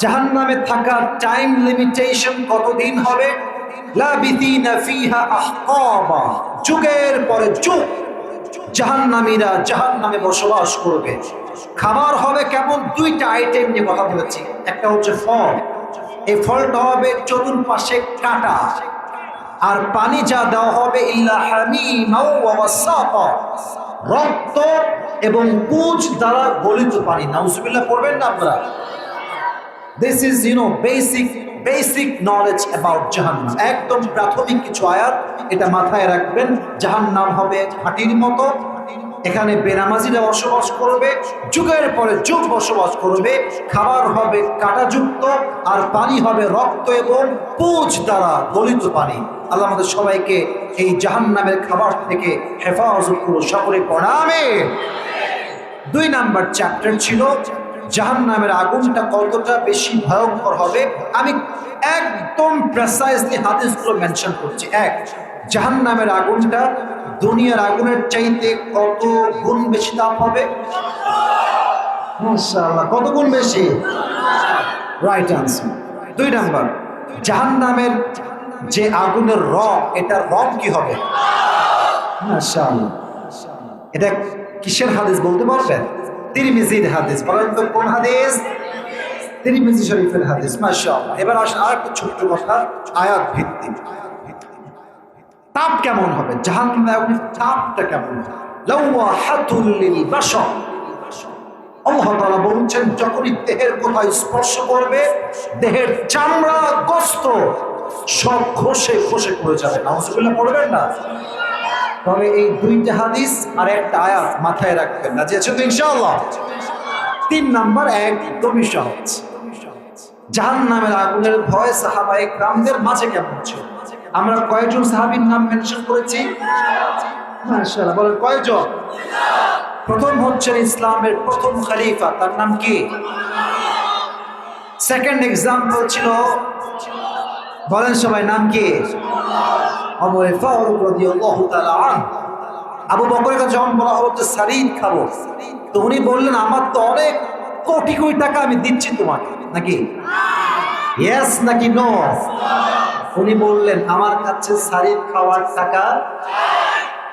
জাহান্নামে থাকার টাইম লিমিটেশন কতদিন হবে? লাবিথিনা ফিহা আহকাবা, যুগের পরে যুগ জাহান্নামীরা জাহান্নামে বসবাস করবে। খাবার হবে কেমন? দুইটা আইটেম নিয়ে কথা বলেছি। একটা হচ্ছে ফল, এই ফলটা হবে চতুর্পাশে কাটা, আর পানি যা দেওয়া হবে ইল্লা হামিমা ওয়া ওয়াসাকা, রক্ত এবং পুঁজ দ্বারা গলিত পানি। নাউজুবিল্লাহ পড়বেন না আপনারা? This is basic knowledge about জাহান্নাম। একদম প্রাথমিক কিছু আয়াত, এটা মাথায় রাখবেন। জাহান্নাম হবে হাটির মতো, এখানে বেনামাজিরা বসবাস করবে, যুগের পরে যুগ বসবাস করবে। খাবার হবে কাঁটাযুক্ত, আর পানি হবে রক্ত এবং পুঁজ দ্বারা গলিত পানি। আল্লাহ আমাদের সবাইকে এই জাহান্নামের খাবার থেকে হেফাজত করুন, সকলে পড়া আমিন। 2 নাম্বার চ্যাপ্টার ছিল জাহান্নামের আগুনটা কতটা বেশি ভয়ঙ্কর হবে। আমি একদম প্রেসাইজলি হাদিসগুলো মেনশন করছি। 1, জাহান্নামের আগুনটা দুনিয়ার আগুনের চাইতে কত গুণ বেশি তাপ হবে? মাশাআল্লাহ, কত গুণ বেশি? Right answer. 2 নাম্বার, জাহান্নামের যে আগুনের রং, এটার রং কি হবে? মাশাআল্লাহ। এটা কিসের হাদিস বলতে পারবেন? তিরমিজির হাদিস। বলেন তো কোন হাদিস? তিরমিজি শরীফের হাদিস। মাশাআল্লাহ। এবার আসেন আরেকটা ছোট্ট কথা, আয়াত ভিত্তিক। তাপ কেমন হবে? জাহান্নামের আগুনের তাপটা কেমন হবে? লাওয়াহাতুল লিল বাশার। আল্লাহ তাআলা বলছেন, যখনই দেহের কোথায় স্পর্শ করবে, দেহের চামড়া গোশত সব খসে খসে পড়ে যাবে। নাউজুবিল্লাহ পড়বেন না? তবে এই 2টা হাদিস আর একটা আয়াত মাথায় রাখবেন, রাজি আছেন তো ইনশাআল্লাহ? 3 নাম্বার একদমই সহজ। জাহান্নামের আগুনের ভয় সাহাবায়ে কেরামদের মাঝে কেমন ছিল? আমরা কয়জন সাহাবীর নাম মেনশন করেছি? মাশাআল্লাহ, বলেন কয়জন? প্রথম হচ্ছেন ইসলামের প্রথম খলিফা, তার নাম কি? সেকেন্ড এক্সাম্পল ছিল, বলেন সবাই, নাম কি? ওমর ফারুক রাদিয়াল্লাহু তাআলা আনহু। আবু বকরের কাছে যখন বলা হলো যে সারিদ খাবো, তো উনি বললেন, আমার তো অনেক কোটি কোটি টাকা আমি দিচ্ছি তোমাকে, নাকি ইয়েস নাকি নো? উনি বললেন, আমার কাছে সারিদ খাওয়ার টাকা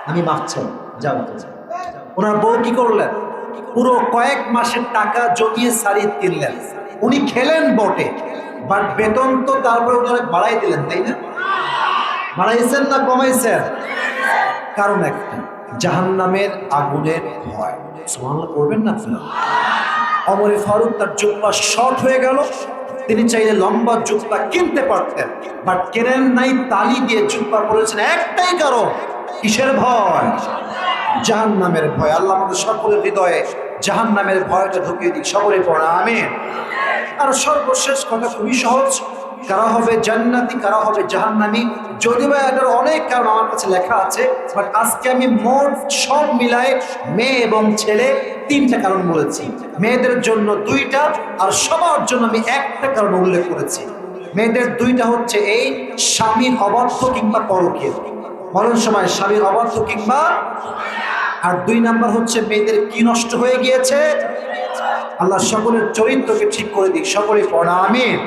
আমি মাফ চাই, যাও। ওনার বউ কি করলেন? পুরো কয়েক মাসের টাকা জমিয়ে সারিদ কিনলেন। উনি খেলেন বটে, বাট বেতন তো তারপরে উনি অনেক বাড়াই দিলেন, তাই না? বাড়াইছেন না কমাইছেন? কারণ একটা, জাহান্নামের আগুনের ভয়। সুবহানাল্লাহ করবেন না আপনারা? ওমর ফারুক তার জুব্বা শর্ট হয়ে গেল, তিনি চাইলে লম্বা জুব্বা কিনতে পারতেন, বাট কেনেন নাই, তালি দিয়ে জুব্বা পরেছেন। একটাই কারণ, কিসের ভয়? জাহান্নামের ভয়। আল্লাহ আমাদের সকলের হৃদয়ে জাহান্নামের ভয়টা ঢুকিয়ে দিক, সকলে পড়া আমিন। আর সর্বশেষ কথা খুবই সহজ, কারা হবে জান্নাতি, কারা হবে জাহান্নামী? যদিও এটার অনেক কারণ আমার কাছে লেখা আছে, বাট আজকে আমি মোট সব মিলায় মেয়ে এবং ছেলে 3টা কারণ বলেছি। মেয়েদের জন্য 2টা, আর সবার জন্য আমি একটা কারণ উল্লেখ করেছি। মেয়েদের 2টা হচ্ছে এই, স্বামীর অবাধ্য কিংবা পরকীয়া। বলেন সময়, স্বামীর অবাধ্য কিংবা, আর 2 নাম্বার হচ্ছে মেয়েদের কি নষ্ট হয়ে গিয়েছে? আল্লাহ সকলের চরিত্রকে ঠিক করে দিক, সকলে পড়া আমিন।